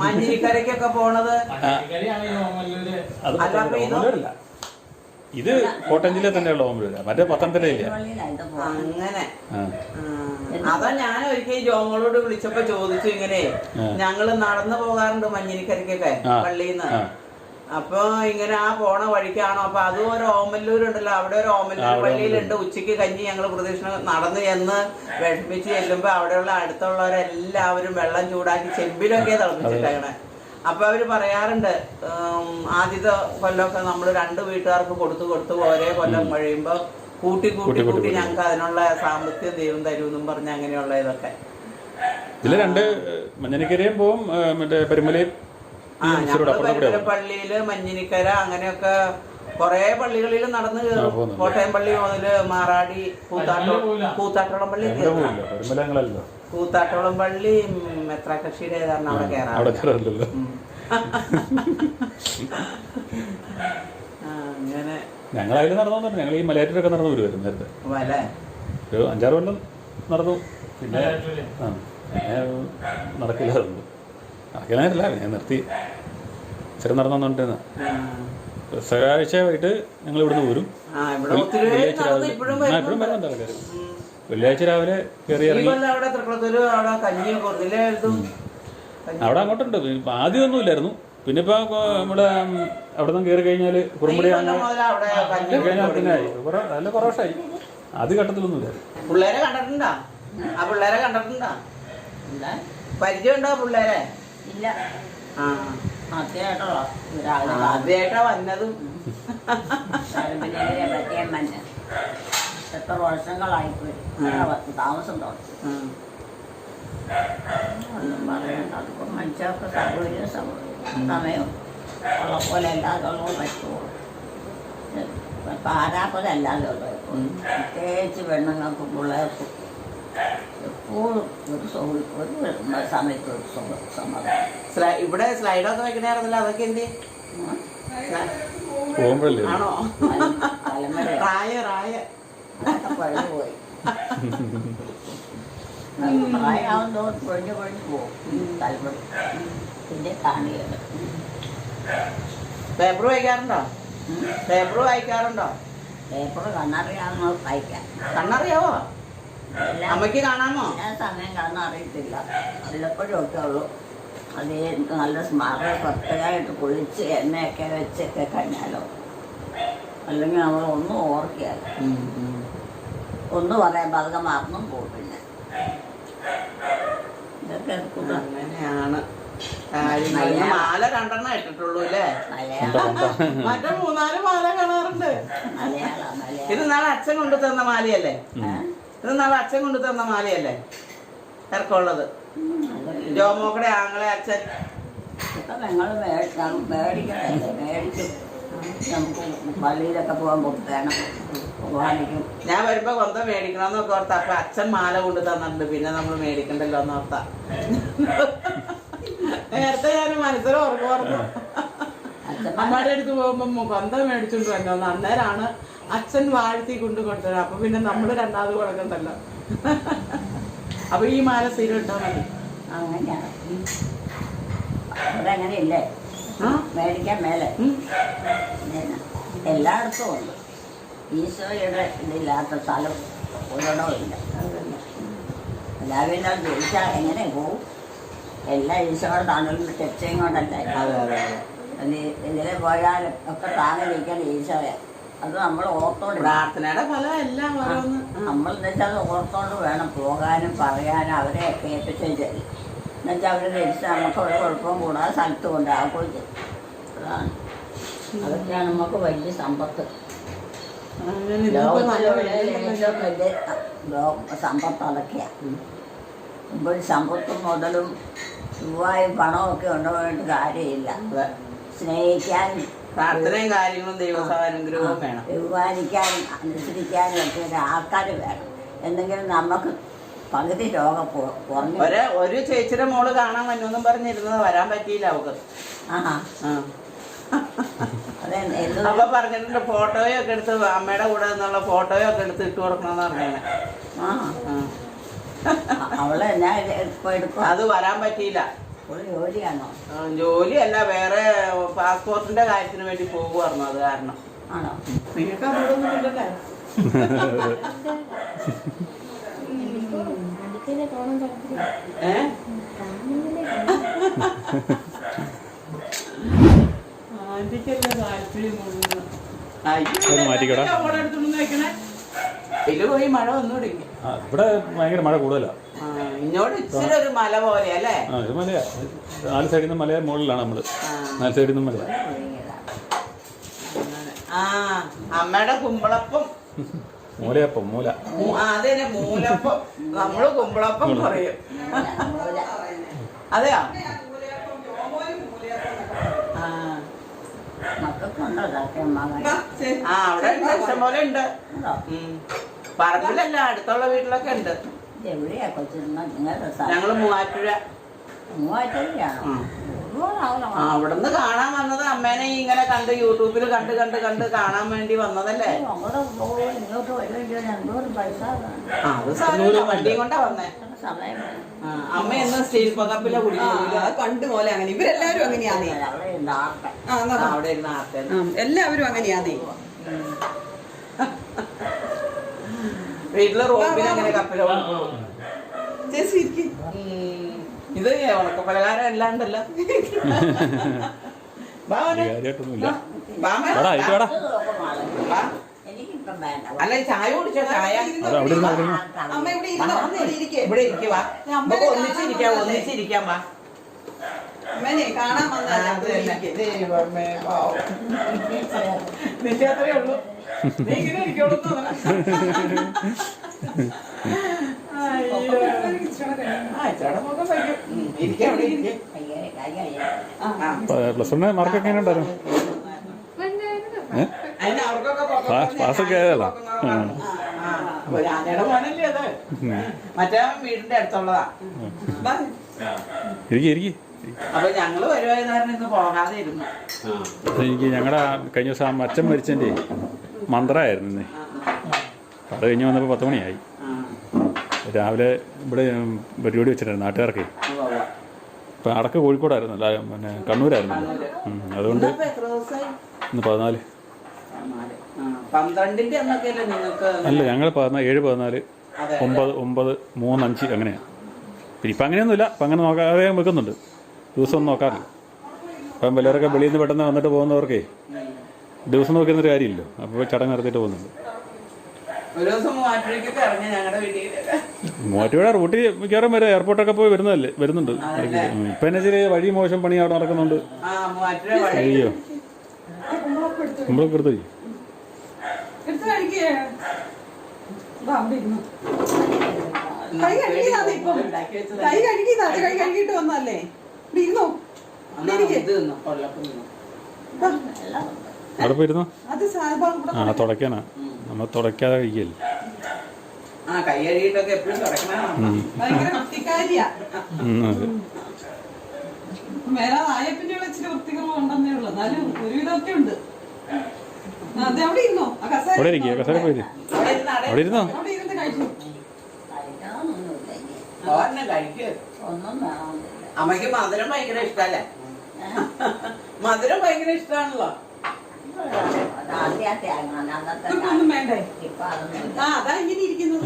മഞ്ഞിരിക്കരയ്ക്കൊക്കെ പോണത്. ഓമല്ലൂരല്ല, ഇത് കോട്ടയം ജില്ലയിൽ തന്നെയുള്ള ഓമല്ലൂര്. മറ്റേ പത്തനംതിട്ടയില്ല. അങ്ങനെ അതാ ഞാൻ ഒരിക്കൽ ജോങ്ങളോട് വിളിച്ചപ്പോ ചോദിച്ചു ഇങ്ങനെ ഞങ്ങള് നടന്നു പോകാറുണ്ട് മഞ്ഞിരിക്കരയ്ക്കൊക്കെ പള്ളിന്ന്. അപ്പൊ ഇങ്ങനെ ആ പോണ വഴിക്കാണോ? അപ്പൊ അതും ഒരു ഓമല്ലൂരുണ്ടല്ലോ, അവിടെ ഒരു ഓമല്ലൂർ പള്ളിയിലുണ്ട്. ഉച്ചക്ക് കഞ്ഞി ഞങ്ങൾ പ്രദക്ഷിണം നടന്ന് ചെന്ന് വിഷമിച്ച് ചെല്ലുമ്പോ അവിടെയുള്ള അടുത്തുള്ളവരെല്ലാവരും വെള്ളം ചൂടാക്കി ചെമ്പിലൊക്കെ തിളപ്പിച്ചിട്ടേക്കണേ. അപ്പൊ അവര് പറയാറുണ്ട് ആദ്യത്തെ കൊല്ലമൊക്കെ നമ്മൾ 2 വീട്ടുകാർക്ക് കൊടുത്ത് ഓരോ കൊല്ലം കഴിയുമ്പോ കൂട്ടി ഞങ്ങൾക്ക് അതിനുള്ള സാമ്പത്തികം ദൈവം തരുമെന്നും പറഞ്ഞ് അങ്ങനെയുള്ള ഇതൊക്കെ. ഇതിൽ 2 മഞ്ഞനിക്കരയും പോവും, മറ്റേ പെരുമലയും ആ ഞങ്ങള് പള്ളിയില് മഞ്ഞിനിക്കര അങ്ങനെയൊക്കെ കൊറേ പള്ളികളിൽ നടന്ന് കയറും. കോട്ടയം പള്ളി മുതല് മാറാടി, കൂത്താട്ടോളം പള്ളി, കൂത്താട്ടോളം പള്ളി, മെത്രാക്കക്ഷിയുടെ ഏതാണ് അവിടെ കയറാറില്ല. അങ്ങനെ ഞങ്ങളതിൽ നടന്നു. ഞങ്ങൾ ഈ മലയാറ്റൂരൊക്കെ നടന്നു വരുമായിരുന്നു നേരത്തെ. ഒരു 5-6 കൊല്ലം നടന്നു. പിന്നെ നടക്കില്ലായിരുന്നു. നടക്കില്ലായിരുന്നില്ല, ഞാൻ നിർത്തി. ഇച്ചിരി നടന്നുകൊണ്ടിരുന്ന ആഴ്ചയായിട്ട് ഞങ്ങൾ ഇവിടുന്ന് പോരും. ഇപ്പോഴും വരുന്നുണ്ട് ആൾക്കാർ. വെള്ളിയാഴ്ച രാവിലെ കയറി ഇറങ്ങി അവിടെ അങ്ങോട്ടുണ്ട്. ആദ്യമൊന്നും ഇല്ലായിരുന്നു. പിന്നെ ഇപ്പൊ നമ്മുടെ അവിടെ നിന്ന് കയറി കഴിഞ്ഞാൽ കുറുമ്പടി കഴിഞ്ഞാൽ പിന്നെ ആയി നല്ല കുറേ വർഷമായി. ആദ്യ ഘട്ടത്തിലൊന്നും ഇല്ലായിരുന്നു. പിള്ളേരെ കണ്ടിട്ടുണ്ടോ? ആ പിള്ളേരെ കണ്ടിട്ടുണ്ടോ? പരിചയമുണ്ടോ പിള്ളേരെ? ഇല്ല. ആദ്യമായിട്ടാ വന്നതും. എത്ര വർഷങ്ങളായിപ്പോയി താമസം തുടങ്ങി. ഒന്നും പറയണ്ട. അതിപ്പോൾ മനുഷ്യർക്ക് സമയം ഉള്ള പോലെ അല്ലാതെ ഉള്ളത് പറ്റുള്ളൂ. ഇപ്പം ആരാപ്പത് അല്ലാതെ ഉള്ളത്. പ്രത്യേകിച്ച് പെണ്ണുങ്ങൾക്ക് പിള്ളേർക്ക് എപ്പോഴും ഒരു സമയത്ത് ഒരു സമ്മതം. ഇവിടെ സ്ലൈഡൊക്കെ വെക്കണായിരുന്നല്ലോ, അതൊക്കെ എന്ത് ആണോ? അതൊക്കെ പഴഞ്ഞു പോയി. പ്രായമാവുന്നതോ പൊഴിഞ്ഞു പോകും തലമുറ. പിന്നെ കാണില്ല. പേപ്പർ വായിക്കാറുണ്ടോ? പേപ്പർ വായിക്കാറുണ്ടോ? പേപ്പർ കണ്ണറിയാവുന്ന വായിക്കാം. കണ്ണറിയാവോ? അമ്മയ്ക്ക് കാണാമോ? ഞാൻ സമയം കാണാൻ അറിയത്തില്ല. വല്ലപ്പോഴും ഒക്കെ ഉള്ളൂ. അത് നല്ല സ്മാർട്ട് പ്രത്യേകമായിട്ട് കുളിച്ച് എണ്ണയൊക്കെ വെച്ചൊക്കെ കഴിഞ്ഞാലോ. അല്ലെങ്കിൽ നമ്മൾ ഒന്നും ഓർക്കുകയല്ല. ഒന്ന് പറയുമ്പോൾ അതൊക്കെ മറന്നും പോകും. പിന്നെ ഇതൊക്കെ അങ്ങനെയാണ്. മാല 2 ഇട്ടിട്ടുള്ളൂ അല്ലേ? മറ്റേ 3-4 മാല കാണാറുണ്ട്. ഇത് നാളെ അച്ഛൻ കൊണ്ടു തന്ന മാലയല്ലേ? ഇത് നാളെ അച്ഛൻ കൊണ്ടു തന്ന മാലയല്ലേ ഇറക്കമുള്ളത്? ജോമോക്കടെ ആങ്ങളെ അച്ഛൻ. ഇപ്പം ഞങ്ങൾ മേടിക്കണല്ലേ, മേടിക്കും. നമുക്ക് പള്ളിയിലൊക്കെ പോകാൻ വേണം കുർബാനയ്ക്കും. ഞാൻ വരുമ്പോ കൊന്ത മേടിക്കണമെന്നൊക്കെ ഓർത്താ. അപ്പൊ അച്ഛൻ മാല കൊണ്ടു തന്നിട്ടുണ്ട്, പിന്നെ നമ്മൾ മേടിക്കണ്ടല്ലോ എന്ന് ഓർത്താ. നേരത്തെ ഞാൻ മനസ്സിൽ ഓർക്കുമായിരുന്നു. അമ്മയുടെ അടുത്ത് പോകുമ്പോ കൊന്ത മേടിച്ചോണ്ട് വന്നോന്ന്. അന്നേരമാണ് അച്ഛൻ വാഴ്ത്തി കൊണ്ടു കൊടുത്തത്. അപ്പൊ പിന്നെ നമ്മള് 2ാമത് കൊടുക്കണ്ടല്ലോ. അപ്പൊ ഈ മാല സ്ഥിരം ഇട്ടാ മതി. അങ്ങനെയാണ്. അവിടെ അങ്ങനെയില്ലേ? മേടിക്കാൻ മേലെ എല്ലായിടത്തും ഉണ്ട്. ഈശോയുടെ ഇതില്ലാത്ത സ്ഥലം ഒരിടവും ഇല്ല. എല്ലാവരും ജയിച്ചാൽ എങ്ങനെ പോവും? എല്ലാ ഈശോയുടെ തണലിൽ തെച്ചയും കൊണ്ടല്ലേ. ഇതിലെ പോയാലും ഒക്കെ താങ്ങിരിക്കാൻ ഈശോയാ. അത് നമ്മൾ ഓർത്തോണ്ട് പ്രാർത്ഥനയുടെ ഫലം എല്ലാം ഓരോന്ന്. നമ്മൾ എന്നുവെച്ചാൽ അത് ഓർത്തോണ്ട് വേണം പോകാനും പറയാനും. അവരെ കേൾപ്പിച്ചും ചെയ്യും. എന്നുവെച്ചാൽ അവർ തിരിച്ച് നമുക്ക് ഒരു കുഴപ്പവും കൂടാതെ സ്ഥലത്ത് കൊണ്ടാകുകയും ചെയ്യും. അതാണ് അതൊക്കെയാണ് നമുക്ക് വലിയ സമ്പത്ത്. ഏറ്റവും വലിയ സമ്പത്ത് അതൊക്കെയാണ്. ഇപ്പോൾ സമ്പത്തും മുതലും രൂപയും പണവും ഒക്കെ ഉണ്ടോയിട്ട് കാര്യമില്ല. സ്നേഹിക്കാനും പ്രാർത്ഥനയും കാര്യങ്ങളും ദൈവസാനുഗ്രഹവും വേണം. ബഹുമാനിക്കാനും അനുസരിക്കാനും ഒക്കെ ആൾക്കാർ വേണം. എന്തെങ്കിലും നമുക്ക് പകുതി രോഗം കുറഞ്ഞു. ഒരു ചേച്ചിയുടെ മോള് കാണാൻ വന്നൊന്നും പറഞ്ഞിരുന്നത് വരാൻ പറ്റിയില്ല അവക്ക്. അപ്പൊ പറഞ്ഞിട്ടുണ്ട് ഫോട്ടോയൊക്കെ എടുത്ത് അമ്മയുടെ കൂടെ നിന്നുള്ള ഫോട്ടോയൊക്കെ എടുത്ത് ഇട്ട് കൊടുക്കണമെന്ന് പറഞ്ഞേ. അവളെ എടുക്കും. അത് വരാൻ പറ്റിയില്ല. ജോലിയാണോ? ജോലിയല്ല, വേറെ പാസ്പോർട്ടിന്റെ കാര്യത്തിന് വേണ്ടി പോകുമായിരുന്നു. അത് കാരണം ആണോ? നിങ്ങൾക്ക് അവിടൊന്നും ഇല്ലല്ലേ? ആന്റിക്കല്ലേ താല്പര്യം ഇതില് പോയി മഴ ഒന്നുകൂടി. ഇവിടെ ഭയങ്കര മഴ കൂടുതലാണ്. ഇങ്ങോട്ട് ഇച്ചിരി ഒരു മല പോലെ അല്ലേ? ഇത് മലയാ. 4 സൈഡിൽ നിന്ന് മലയാ. മുകളിലാണ് നമ്മള്. 4 സൈഡിൽ നിന്നും മലയാ. അമ്മയുടെ കുമ്പളപ്പം മൂലയപ്പം മൂല. അതെ മൂലപ്പം, നമ്മള് കുമ്പളപ്പം പറയും. അതെയാ? മക്കൾക്കുണ്ടോ ചക്കയമ്മ? ആ അവിടെ ഇഷ്ടം പോലെ ഉണ്ട്. പറമ്പിലല്ല, അടുത്തുള്ള വീട്ടിലൊക്കെ ഉണ്ട്. എവിടെയാ കൊച്ചിരുന്ന നിങ്ങളുടെ സ്ഥലം? ഞങ്ങള് മൂവാറ്റുപുഴ. മൂവാറ്റൂരാണോ? ആ അവിടുന്ന് കാണാൻ വന്നത് അമ്മേനെ ഇങ്ങനെ കണ്ട് യൂട്യൂബിൽ കണ്ട് കണ്ട് കണ്ട് കാണാൻ വേണ്ടി വന്നതല്ലേ. അങ്ങോട്ട് പോകുമ്പോൾ ഇങ്ങോട്ട് വരുമെങ്കിൽ എന്തോരം പൈസ അത് സാരമില്ല, വണ്ടിയും കൊണ്ടാ വന്നേ. സമയം അമ്മ എന്ന് സ്റ്റീൽ പകപ്പിലെ കുടിക്കില്ല. പണ്ട് പോലെ അങ്ങനെ ഇവരെല്ലാരും അങ്ങനെയാന്നേ. അവിടെ ഉണ്ടാകട്ടെ. അവിടെ ഇരുന്ന ആർക്കെ എല്ലാവരും അങ്ങനെയാന്നേ. വീട്ടിലെ റോപ്പിൽ അങ്ങനെ കപ്പില ചേച്ചി ഇരിക്കും. ഇത് ഉണക്കപ്പലകാരം അല്ലാണ്ടല്ലോ. കാര്യമായിട്ടൊന്നുമില്ല. എനിക്കിപ്പം വേണ്ട. അല്ല ചായ കുടിച്ചോ? ചായ അവിടെ ഇരുന്നോ, അവിടെ ഇരുന്നോ. അമ്മ ഇവിടെ ഇരുന്നോ? ഇവിടെ ഇരിക്കുവാ. നമുക്ക് ഒന്നിച്ചിരിക്കാം വാ. അമ്മേനെ കാണാൻ നിശ്ചയത്രേ ഉള്ളൂ. നീ ഇങ്ങനെ ഇരിക്കോളൂ. പ്ലസ് വണ്ണിന് മാർക്കൊക്കെ എങ്ങനെ ഉണ്ടായിരുന്നു? പാസ്സൊക്കെ ആയതല്ലോ. ഞാനയുടെ മോനല്ലേ അത്. മറ്റേ വീടിന്റെ അടുത്തുള്ളതാ. ഇരിക്കി. അപ്പൊ ഞങ്ങള് വരുവായ കാരണം ഇന്ന് പോകാതെ ഇരുന്നു. എനിക്ക് ഞങ്ങളുടെ കഴിഞ്ഞ ദിവസം അച്ഛൻ മരിച്ചതിൻ്റെ മന്ത്രമായിരുന്നു ഇന്ന്. അത് കഴിഞ്ഞ് വന്നപ്പോൾ 10 മണിയായി. രാവിലെ ഇവിടെ പരിപാടി വെച്ചിട്ടായിരുന്നു നാട്ടുകാർക്ക്. ഇപ്പം അടക്ക കോഴിക്കോടായിരുന്നു, അല്ല പിന്നെ കണ്ണൂരായിരുന്നു. അതുകൊണ്ട് ഇന്ന് 14. 12-ന്റെ അന്നൊക്കെയല്ലേ നിങ്ങൾക്ക്? അല്ല, ഞങ്ങൾ 7, 14, 9, 9, 3, 5 അങ്ങനെയാണ്. പിന്നെ ഇപ്പം അങ്ങനെയൊന്നുമില്ല. ഇപ്പം അങ്ങനെ നോക്കാതെ വെക്കുന്നുണ്ട്. ദിവസമൊന്നും നോക്കാറില്ല. ഇപ്പം വല്ലവരൊക്കെ വെളിയിൽ നിന്ന് പെട്ടെന്ന് വന്നിട്ട് പോകുന്നവർക്കേ ദിവസം നോക്കുന്നൊരു കാര്യമില്ലല്ലോ. അപ്പോൾ ചടങ്ങ് നടത്തിയിട്ട് പോകുന്നുണ്ട്. ഒരു ദിവസം മൂവാറ്റുപുഴയ്ക്കൊക്കെ ഇറങ്ങി ഞങ്ങളുടെ വീട്ടിൽ. മൂവാറ്റുപുഴ റൂട്ടിൽ മിക്കവാറും വരെ എയർപോർട്ടൊക്കെ പോയി വരുന്നുണ്ട്. ഇപ്പം എന്നെ ചെറിയ വഴി മോശം പണി അവിടെ നടക്കുന്നുണ്ട്. അയ്യോ, നമ്മളൊക്കെ എടുത്തു എടുത്ത് കഴിക്കേ. കൈ കഴുകിയതാണ് ഇപ്പം. കൈ കഴുകിയതാ. അത് കൈ കഴുകിയിട്ട് വന്നല്ലേ. ഇരുന്നോ? അവിടെ പോയിരുന്നോ? അത് ആ തുടയ്ക്കാനാ. നമ്മൾ തുടയ്ക്കാതെ കഴിക്കല്ലേ. കൈ കഴുകിയിട്ടൊക്കെ എപ്പോഴും തുടക്കണം. ഭയങ്കര വൃത്തിക്കാരിയാ. മേലാതായപ്പിന്റെ ഇച്ചിരി വൃത്തികളുണ്ടെന്നേ ഉള്ളു. എന്നാലും ഒരുവിധമൊക്കെ ഉണ്ട്. അത് അവിടെ ഇരുന്നോ? അവിടെ ഇരിക്കുക. കസേര പോയി അവിടെ ഇരുന്നോ? അവിടെ ഇരുന്ന് കഴിച്ചു. ഒന്നും വേണം. അമ്മയ്ക്ക് മധുരം ഭയങ്കര ഇഷ്ടല്ലേ? മധുരം ഭയങ്കര ഇഷ്ടമാണല്ലോ. ഒന്നും വേണ്ടേ? ഇപ്പൊ അതൊന്നും അതാ ഇങ്ങനെ ഇരിക്കുന്നത്.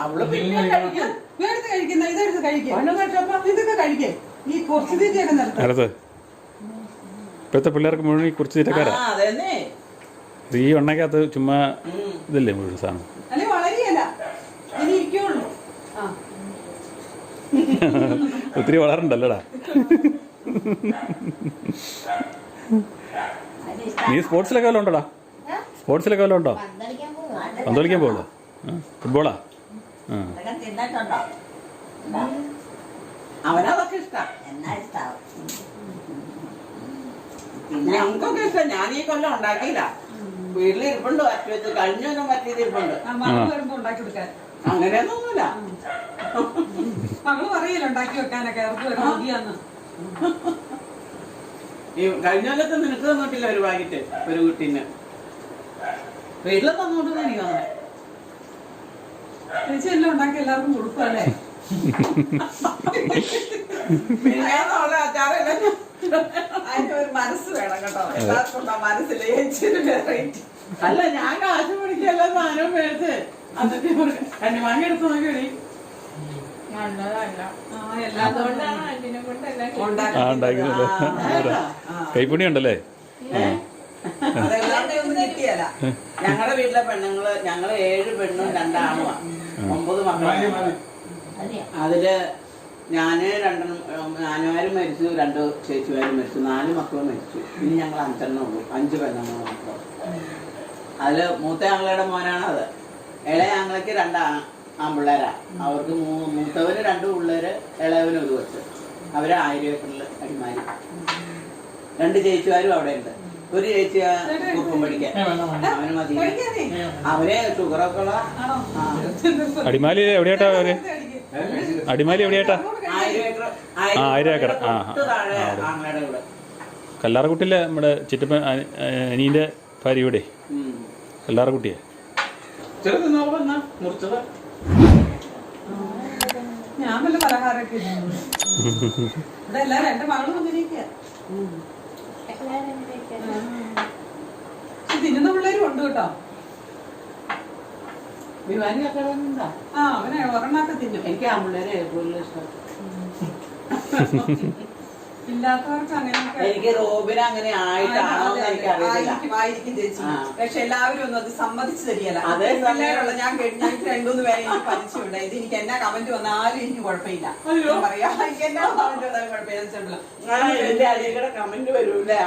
അവള് പിന്നെ കഴിക്കും. ഇതെടുത്ത് കഴിക്കുന്ന, ഇതെടുത്ത് കഴിക്കും. ഇതൊക്കെ കഴിക്കേ. ഈ കുറച്ച് തീറ്റയൊക്കെ നിർത്തും. അടുത്ത് ഇപ്പോഴത്തെ പിള്ളേർക്ക് മുഴുവൻ ഈ കുറച്ച് തീറ്റക്കാരാ. ഈ എണ്ണക്കകത്ത് ചുമ്മാ ഇതല്ലേ മുഴുവൻ സാധനം. അല്ലെ വളരെയല്ല, ഇനി ഇരിക്കുള്ളൂ. ഒത്തിരി വളരണ്ടല്ലോടാ. നീ സ്പോർട്സിലൊക്കെ വല്ലതും ഉണ്ടോടാ? സ്പോർട്സിലൊക്കെ വല്ലതും ഉണ്ടോ? പന്ത് കളിക്കാൻ പോകുള്ളൂ. ഫുട്ബോളാ? തിന്നിട്ടുണ്ടോ? അവനതൊക്കെ ഇഷ്ടം. എന്നാ ഇഷ്ടാവും. ഞങ്ങൾക്കൊക്കെ ഇഷ്ടം. ഞാൻ ഈ കൊല്ലം ഉണ്ടാക്കിയില്ല. വീട്ടിലിരിപ്പുണ്ട്. വറ്റി വെച്ച് കഴിഞ്ഞൊന്നും പറ്റിയത് ഇരിപ്പുണ്ട്. വരുമ്പോ ഉണ്ടാക്കി കൊടുക്കാൻ അങ്ങനെയൊന്നുമില്ല. മകള് പറയില്ല ഉണ്ടാക്കി വെക്കാനൊക്കെ. മതിയാന്ന്. ഈ കഴിഞ്ഞ കൊല്ലത്ത് നിനക്ക് തന്നിട്ടില്ല ഒരു പാക്കറ്റ് ഒരു കുട്ടീന്. വീട്ടിൽ തന്നോണ്ടെന്ന് എനിക്ക് തന്നെ. ചേച്ചി എല്ലാം ഉണ്ടാക്കി എല്ലാവർക്കും കൊടുക്കുമല്ലേ? അതിന്റെ ഒരു മനസ്സ് വേണം കേട്ടോ. എല്ലാവർക്കും മനസ്സില്ല. ചേച്ചിയുടെ വെറൈറ്റി അല്ല, ഞാൻ കാശ് പിടിക്കല്ല സാധനം മേടിച്ച് എന്നിട്ട് കണ്ണി വാങ്ങി എടുത്ത് നോക്കിയടി. കൈപ്പണി ഉണ്ടല്ലേ? ഞങ്ങളുടെ വീട്ടിലെ പെണ്ണുങ്ങള്, ഞങ്ങള് 7 പെണ്ണും 2 ആണുമാ. 9 മക്കളാണ്. അതില് ഞാനുമാരും മരിച്ചു, 2 ചേച്ചിമാരും മരിച്ചു, 4 മക്കളും മരിച്ചു. ഇനി ഞങ്ങൾ 5 എണ്ണം ഉള്ളൂ. 5 പെണ്ണുങ്ങളും മക്കളും. അതില് മൂത്ത ആംഗ്ലയുടെ മോനാണ് അത്. ഇളയ ആംഗ്ലയ്ക്ക് 2 ആൺപിള്ളേരാ. അവർക്ക് മൂത്തവന് 2 പിള്ളേര്, ഇളയവന് 1 കൊച്ച്. അവര് 1000 ഏക്കറിൽ അടിമാലി. 2 ചേച്ചിമാരും അവിടെ ഉണ്ട്. ഒരു ചേച്ചി കുറുപ്പം പഠിക്കാൻ, അവന് മതി. അവന് ഷുഗറൊക്കെ ഉള്ള. അടിമാലി എവിടെയായിട്ടാ അവര്? അടിമാലി എവിടെയായിട്ടാ? 1000 ഏക്കർ. 1000 ഏക്കർ. താഴെ ആംഗ്ലയുടെ കൂടെ. കല്ലാറക്കുട്ടിയിലെ നമ്മുടെ ചിറ്റപ്പ അനീൻ്റെ ഭാര്യ ഇവിടെ. കല്ലാറക്കുട്ടിയെ മുറിച്ചത് ഞാൻ വല്ല പലഹാരമൊക്കെ ഇവിടെ എല്ലാരും എന്റെ മകളും അങ്ങനെയൊക്കെയാ. തിന്നുന്ന പിള്ളേരും ഉണ്ട് കേട്ടോ. വിമാനിയൊക്കെ അവനെ ഒരെണ്ണൊക്കെ തിന്നും. എനിക്ക് ആ പിള്ളേരെ കൂടുതൽ ഇഷ്ടം. ഇല്ലാത്തവർക്ക് അങ്ങനെയൊക്കെ. എനിക്ക് റോബിന് അങ്ങനെ ആയിട്ടാണോ എനിക്ക് അറിയില്ല. ആയിരിക്കും ചേച്ചി. പക്ഷെ എല്ലാവരും ഒന്നും അത് സമ്മതിച്ചു തരികയല്ല. അതേ പിള്ളേരുള്ള ഞാൻ 2-3 പേരെ എനിക്ക് പരിചയമുണ്ട്. ഇത് എനിക്ക് എന്നാ കമന്റ് വന്നാലും എനിക്ക് കുഴപ്പമില്ല. പറയാ എനിക്ക് എന്നാ കമന്റ് വന്നാലും കുഴപ്പമില്ല. എന്റെ അടിയുടെ കമന്റ് വരൂലേ,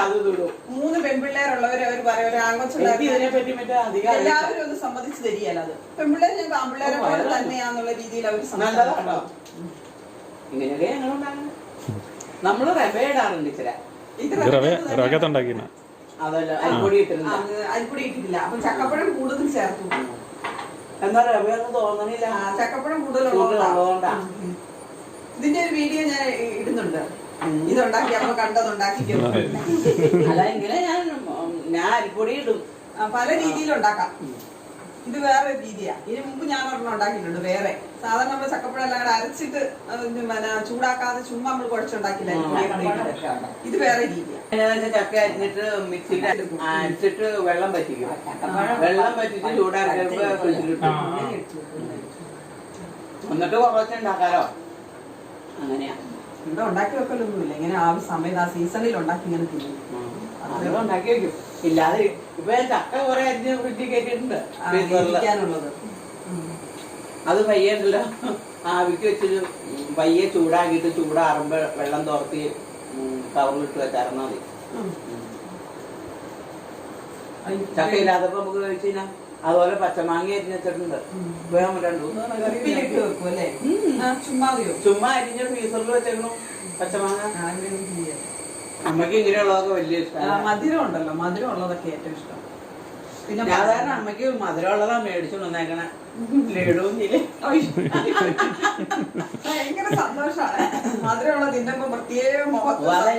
അത് വിടും. 3 പെൺപിള്ളേരുള്ളവര് അവർ പറയും, ഒരു ആൺകൊച്ചുള്ള ഇതിനെ പറ്റി മറ്റേ അധികം എല്ലാവരും ഒന്ന് സമ്മതിച്ചു തരികയല്ല. അത് പെൺപിള്ളേർ ഞങ്ങൾക്ക് ആൺപിള്ളേരെ പോലെ തന്നെയാന്നുള്ള രീതിയിൽ അവർ നല്ലതാണോ ഇങ്ങനെയൊക്കെ ഞങ്ങളുണ്ടാകുന്നത്. നമ്മള് റവ ഇടാറുണ്ട് ഇച്ചിരി. റവക്കത്തുണ്ടാക്കി. അതല്ല അരിപ്പൊടി ഇട്ടിരുന്ന. അരിപ്പൊടി ഇട്ടിട്ടില്ല. അപ്പൊ ചക്കപ്പഴം കൂടുതൽ ചേർത്തു. എന്നാ റവയൊന്നും തോന്നണില്ല. ചക്കപ്പഴം കൂടുതലുള്ളതുകൊണ്ടാ. ഇതിന്റെ ഒരു വീഡിയോ ഞാൻ ഇടുന്നുണ്ട്. ഇതുണ്ടാക്കി അപ്പൊ കണ്ടതുണ്ടാക്കി. അല്ല ഇങ്ങനെ ഞാൻ അരിപ്പൊടി ഇടും. പല രീതിയിലുണ്ടാക്കാം. ഇത് വേറെ രീതിയാ. ഇതിന് മുമ്പ് ഞാൻ ഒരെണ്ണം ഉണ്ടാക്കിയിട്ടുണ്ട് വേറെ. സാധാരണ നമ്മള് ചക്കപ്പഴം എല്ലാം കൂടെ അരച്ചിട്ട് ചൂടാക്കാതെ ചുമ്മാ നമ്മൾ കുഴച്ചുണ്ടാക്കില്ല. ഇത് വേറെ രീതിയാ. ചക്ക അരിഞ്ഞിട്ട് മിക്സിയിൽ അരച്ചിട്ട് വെള്ളം പറ്റിക്കും. വെള്ളം പറ്റിച്ച് ചൂടാക്കുമ്പോ ഫ്രിഡ്ജിലിട്ടു എന്നിട്ട് കുറച്ച് ഉണ്ടാക്കാലോ. അങ്ങനെയാ. ഇവിടെ ഉണ്ടാക്കി വെക്കലൊന്നുമില്ല. ഇങ്ങനെ ആ സമയത്ത് ആ സീസണിൽ ഉണ്ടാക്കി ഇങ്ങനെ തിന്നും. അതൊക്കെ ഉണ്ടാക്കി വെക്കും. ഇല്ലാതെ ഇപ്പൊ ചക്ക കുറെ അരിഞ്ഞ് ഫ്രിഡ്ജിൽ കയറ്റിയിട്ടുണ്ട്. അത് പയ്യെ ഉണ്ടല്ലോ ആവിക്ക് വെച്ചിട്ട് പയ്യെ ചൂടാക്കിയിട്ട് ചൂടാറുമ്പോ വെള്ളം തോർത്തി കവറിലിട്ട് വെച്ചാർന്നാ മതി. ചക്ക ഇല്ലാത്തപ്പോ നമുക്ക് കഴിച്ചു കഴിഞ്ഞാൽ അതുപോലെ പച്ചമാങ്ങ അരിഞ്ഞ് വെച്ചിട്ടുണ്ട്. വേഗം 2 വെക്കും അല്ലേ? ചുമ്മാ അരിഞ്ഞിട്ട് ഫ്രീസറിൽ വെച്ചേക്കണു പച്ചമാങ്ങ. അമ്മക്ക് ഇങ്ങനെയുള്ളതൊക്കെ വലിയ ഇഷ്ടം. മധുരം ഉണ്ടല്ലോ, മധുരം ഉള്ളതൊക്കെ ഏറ്റവും ഇഷ്ടം. പിന്നെ സാധാരണ അമ്മക്ക് മധുരമുള്ളതാ മേടിച്ചു വന്നേക്കണേ. ലഡുവും ഭയങ്കര സന്തോഷാണ് മധുരമുള്ള തിന്നുമ്പോ പ്രത്യേക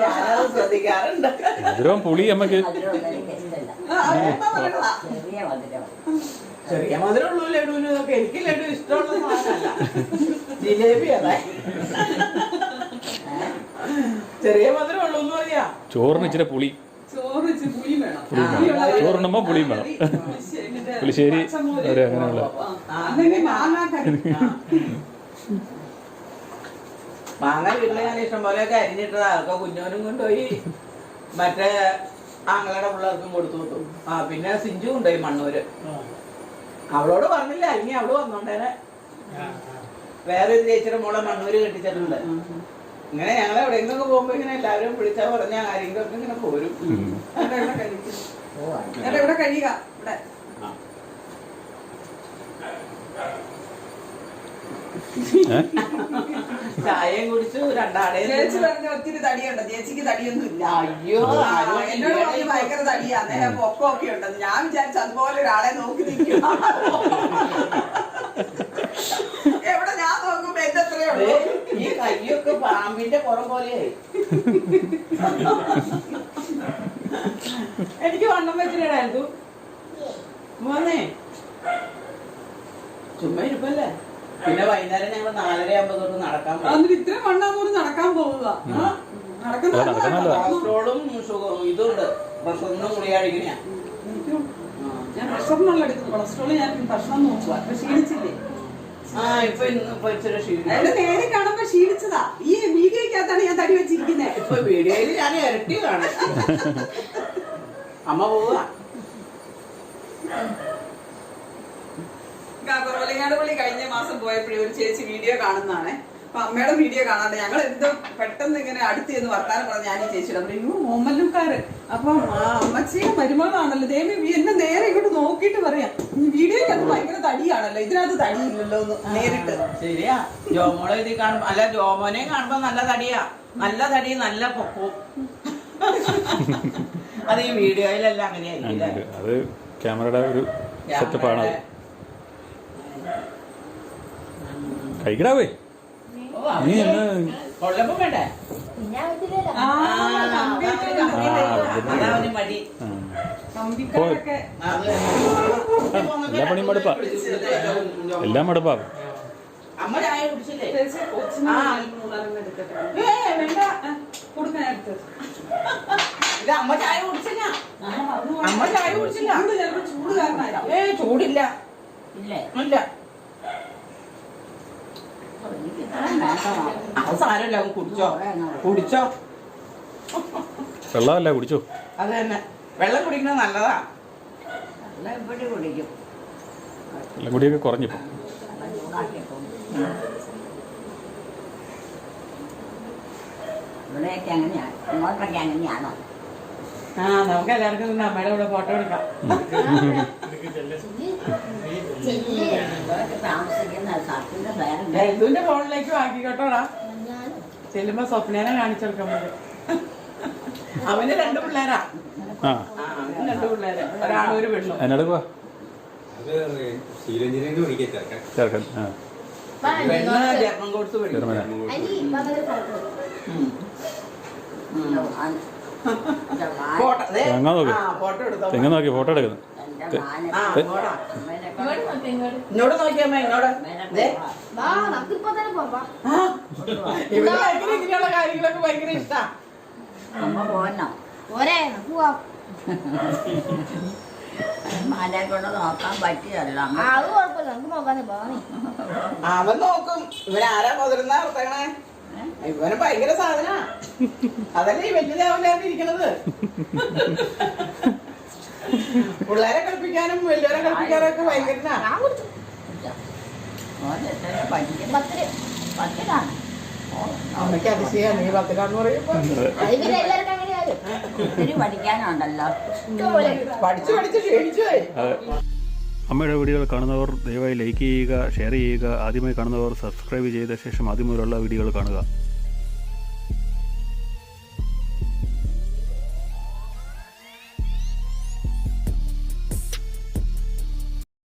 ഞാനത് ശ്രദ്ധിക്കാറുണ്ട്. മധുരവും പുളി അമ്മക്ക് ചെറിയ മധുരമുള്ളൂ ലഡുവിന്. ഇതൊക്കെ എനിക്ക് ലഡു ഇഷ്ടമുള്ള സാധനമല്ല. ജിലേബി അതെ ചെറിയ മധുരമുള്ളൂ എന്ന് പറയാ. ചോറിന് ഇച്ചിരി പുളി. ചോറ് ഇച്ചിരി പുളി വേണം. ചോറുണ്ണുമ്പോ പുളിയും വേണം. പുളിശ്ശേരി അങ്ങനെയുള്ള മാങ്ങ വീട്ടിൽ ഞാൻ ഇഷ്ടം പോലെയൊക്കെ അരിഞ്ഞിട്ടതാ. അതൊക്കെ കുഞ്ഞോനും കൊണ്ടുപോയി മറ്റേ ആങ്ങളുടെ പിള്ളേർക്കും കൊടുത്തു വിട്ടു. പിന്നെ സിഞ്ചു കൊണ്ടുപോയി മണ്ണൂര്. അവളോട് പറഞ്ഞില്ല, അല്ലെങ്കിൽ അവള് വന്നോണ്ടേനെ. വേറൊരു ചേച്ചിയുടെ മോളെ മണ്ണൂര് കെട്ടിച്ചിട്ടുണ്ട്. ഇങ്ങനെ ഞങ്ങൾ എവിടെയെങ്കിലും പോകുമ്പോ ഇങ്ങനെ എല്ലാവരും വിളിച്ചാൽ പറഞ്ഞ ആരെങ്കിലും ഇങ്ങനെ പോരും. ഇവിടെ കഴിയുക. ഇവിടെ ചായയും കുടിച്ചു. 2 ആടയും. ചേച്ചി പറഞ്ഞ ഒത്തിരി തടിയുണ്ട്. ചേച്ചിക്ക് തടിയൊന്നും ഇല്ല. അയ്യോ എന്നോട് പറഞ്ഞ് ഭയങ്കര തടിയാ. നേരം പൊക്കമൊക്കെ ഉണ്ടെന്ന് ഞാൻ വിചാരിച്ചു. അതുപോലെ ഒരാളെ നോക്കി നിൽക്കും. എവിടെ ഞാൻ നോക്കുമ്പോ എന്റെ എത്രയേ ഉള്ളൂ. ഈ കയ്യൊക്കെ പാമ്പിന്റെ പുറം പോലെയായി. എനിക്ക് വണ്ണം വെച്ചിട്ടായിരുന്നു മോനെ. ചുമ്മാ ഇരിപ്പല്ലേ. പിന്നെ വൈകുന്നേരം ഞങ്ങൾ 4:30 തൊട്ട് നടക്കാൻ പോകും. ഇത്രയും വണ്ണാന്നോട് നടക്കാൻ പോവുക. കൊളസ്ട്രോളും ഇതുണ്ട്. പ്രഷറിനും ഗുളികടിക്കണ. ഞാൻ പ്രഷറിനുള്ള എടുക്കുന്നു. കൊളസ്ട്രോള് ഞാൻ ഭക്ഷണം നോക്കുക. അപ്പൊ ക്ഷീണിച്ചില്ലേ? ഇപ്പൊ ഇച്ചിരി ക്ഷീണിച്ചു. നേരെ കാണുമ്പോ ക്ഷീണിച്ചതാ. ഈ വീഡിയോക്കകത്താണ് ഞാൻ തടി വെച്ചിരിക്കുന്നത്. ഇപ്പൊ വീഡിയോയിൽ ഞാൻ ഇരട്ടി കാണാം. അമ്മ പോവുക. കുറവലങ്ങാട് പള്ളി കഴിഞ്ഞ മാസം പോയപ്പോഴേ ഒരു ചേച്ചി വീഡിയോ കാണുന്നതാണ്. അപ്പൊ അമ്മയുടെ വീഡിയോ കാണാണ്ട് ഞങ്ങൾ എന്തോ പെട്ടെന്ന് ഇങ്ങനെ അടുത്ത് എന്ന് വർത്താനം പറഞ്ഞ ഞാൻ ഈ ചേച്ചിയുടെ മോമല്ലൂക്കാര്. അപ്പൊ അമ്മച്ചിയുടെ മരുമകളാണല്ലോ ദേവി എന്നെ നേരെ ഇങ്ങോട്ട് നോക്കിയിട്ട് പറയാം. ഈ വീഡിയോയ്ക്കകത്ത് ഭയങ്കര തടിയാണല്ലോ, ഇതിനകത്ത് തടിയില്ലല്ലോ എന്ന് നേരിട്ട്. ശരിയാ, ജോമോളെ ഇത് കാണുമ്പോ അല്ല ജോമോനെ കാണുമ്പോ നല്ല തടിയാ, നല്ല തടി, നല്ല പൊക്കവും. അത് ഈ വീഡിയോയിലെല്ലാം അങ്ങനെയായിരിക്കില്ല. അത് ക്യാമറയുടെ ഒരു സെറ്റപ്പാണ് അത്. കഴിക്കടാവേ നീ എന്നാ കൊള്ളപ്പം വേണ്ടേ? പിന്നെ പറ്റില്ലല്ലോ. ആ, അതാവന് മടി. കമ്പിക്കാരൊക്കെ അത് എല്ലാ പണിയും മടുപ്പാ, എല്ലാം മടുപ്പാ. അമ്മ ചായ കുടിച്ചില്ലേ? ചേച്ചി കൊച്ചിന് ആ. മൂന്നാലെണ്ണം എടുക്കട്ടെ. വേണ്ട, കൊടുക്കാൻ എടുത്ത്. ഇത് അമ്മ ചായ കുടിച്ചില്ല. അമ്മ ചായ കുടിച്ചില്ല. ചൂട് ചിലപ്പോ ചൂട് കാരണമായിരിക്കും. ചൂടില്ല. ഇല്ലേ ഇല്ല, എനിക്ക് ഇത്രയും വേണ്ടതാണ്. അത് സാരമില്ല, അവൻ കുടിച്ചോ കുടിച്ചോ. വെള്ളമല്ല കുടിച്ചോ. അത് തന്നെ, വെള്ളം കുടിക്കുന്നത് നല്ലതാ. വെള്ളം ഇവിടെ കുടിക്കും. വെള്ളം കുടിയൊക്കെ കുറഞ്ഞിപ്പോ. വെള്ളം ചൂടാക്കിയപ്പോൾ ഇവിടെയൊക്കെ അങ്ങനെയാണ്, ഇങ്ങോട്ടൊക്കെ അങ്ങനെയാണോ? ആ, നമുക്ക് എല്ലാവർക്കും നിന്ന് അമ്മയുടെ കൂടെ ഫോട്ടോ എടുക്കാം. ഇവിടെയൊക്കെ താമസിക്കുന്ന സത്യന്റെ പേരുണ്ട്. ഇതിന്റെ ഫോണിലേക്ക് ആക്കി കേട്ടോടാ. ഞാനും ചെല്ലുമ്പോ സ്വപ്നേനെ കാണിച്ചെടുക്കാൻ പറ്റും. അവന് 2 പിള്ളേരാ. ആ അവന് 2 പിള്ളേര്, ഒരാണും ഒരു പെണ്ണും. അതിനെടുക്കുവാ ചേർക്കാൻ. ആ പെണ്ണ് ജർമ്മൻ കോഴ്സ് പഠിക്കും. ചെറുമന അനി പകല് ഫോട്ടോ ഫോട്ടോ ദേ, തെങ്ങ് നോക്ക്. ആ, ഫോട്ടോ എടുത്തോ. തെങ്ങ് നോക്കി ഫോട്ടോ എടുക്കുന്നു. എന്റെ മാന ആ, ഇങ്ങോട്ടാ. അമ്മേനെക്കാൾ ഇങ്ങോട്ട് നോക്കിയമ്മ, ഇങ്ങോട്ട്. ദേ, വാ നമുക്കിപ്പോ തന്നെ പോവാ. ആ, ഇവിടെ ഭയങ്കര ഇങ്ങനെയുള്ള കാര്യങ്ങളൊക്കെ ഭയങ്കര ഇഷ്ടാ. അമ്മ പോന്നോ? പോരെ നമുക്ക് പോവാം. മാനെ കൊണ്ട് നോക്കാൻ പറ്റിയല്ല. ആ, അത് കുഴപ്പമില്ല, നമുക്ക് നോക്കാനേ പോവാ. അവൻ നോക്കും. ഇവനാരാ മുതിർന്ന നിർത്തണേ? ഇവന് ഭയങ്കര സാധനാ. അതല്ലേ ഈ വലിയതാവില്ലാണ്ട് ഇരിക്കണത്. പിള്ളേരെ കളിപ്പിക്കാനും വലിയവരെ കളിപ്പിക്കാനൊക്കെ ഭയങ്കരനാ. ഞാൻ കുടിച്ചു. മോൻ എത്രയാ പഠിക്കുന്നത്? 10. പത്തിലാണ്. അമ്മയ്ക്ക് അതിശയാ, നീ 10ലാന്ന് പറയുമ്പോ. അത് പിന്നെ എല്ലാവർക്കും അങ്ങനെയാലും ഒത്തിരി പഠിക്കാനുണ്ടല്ലോ. ഇഷ്ടംപോലെ. പഠിച്ചു പഠിച്ച് ക്ഷീണിച്ചു പോയി. അതെ. അമ്മയുടെ വീഡിയോകൾ കാണുന്നവർ ദയവായി ലൈക്ക് ചെയ്യുക, ഷെയർ ചെയ്യുക. ആദ്യമായി കാണുന്നവർ സബ്സ്ക്രൈബ് ചെയ്ത ശേഷം ആദ്യം മുതലുള്ള വീഡിയോകൾ കാണുക.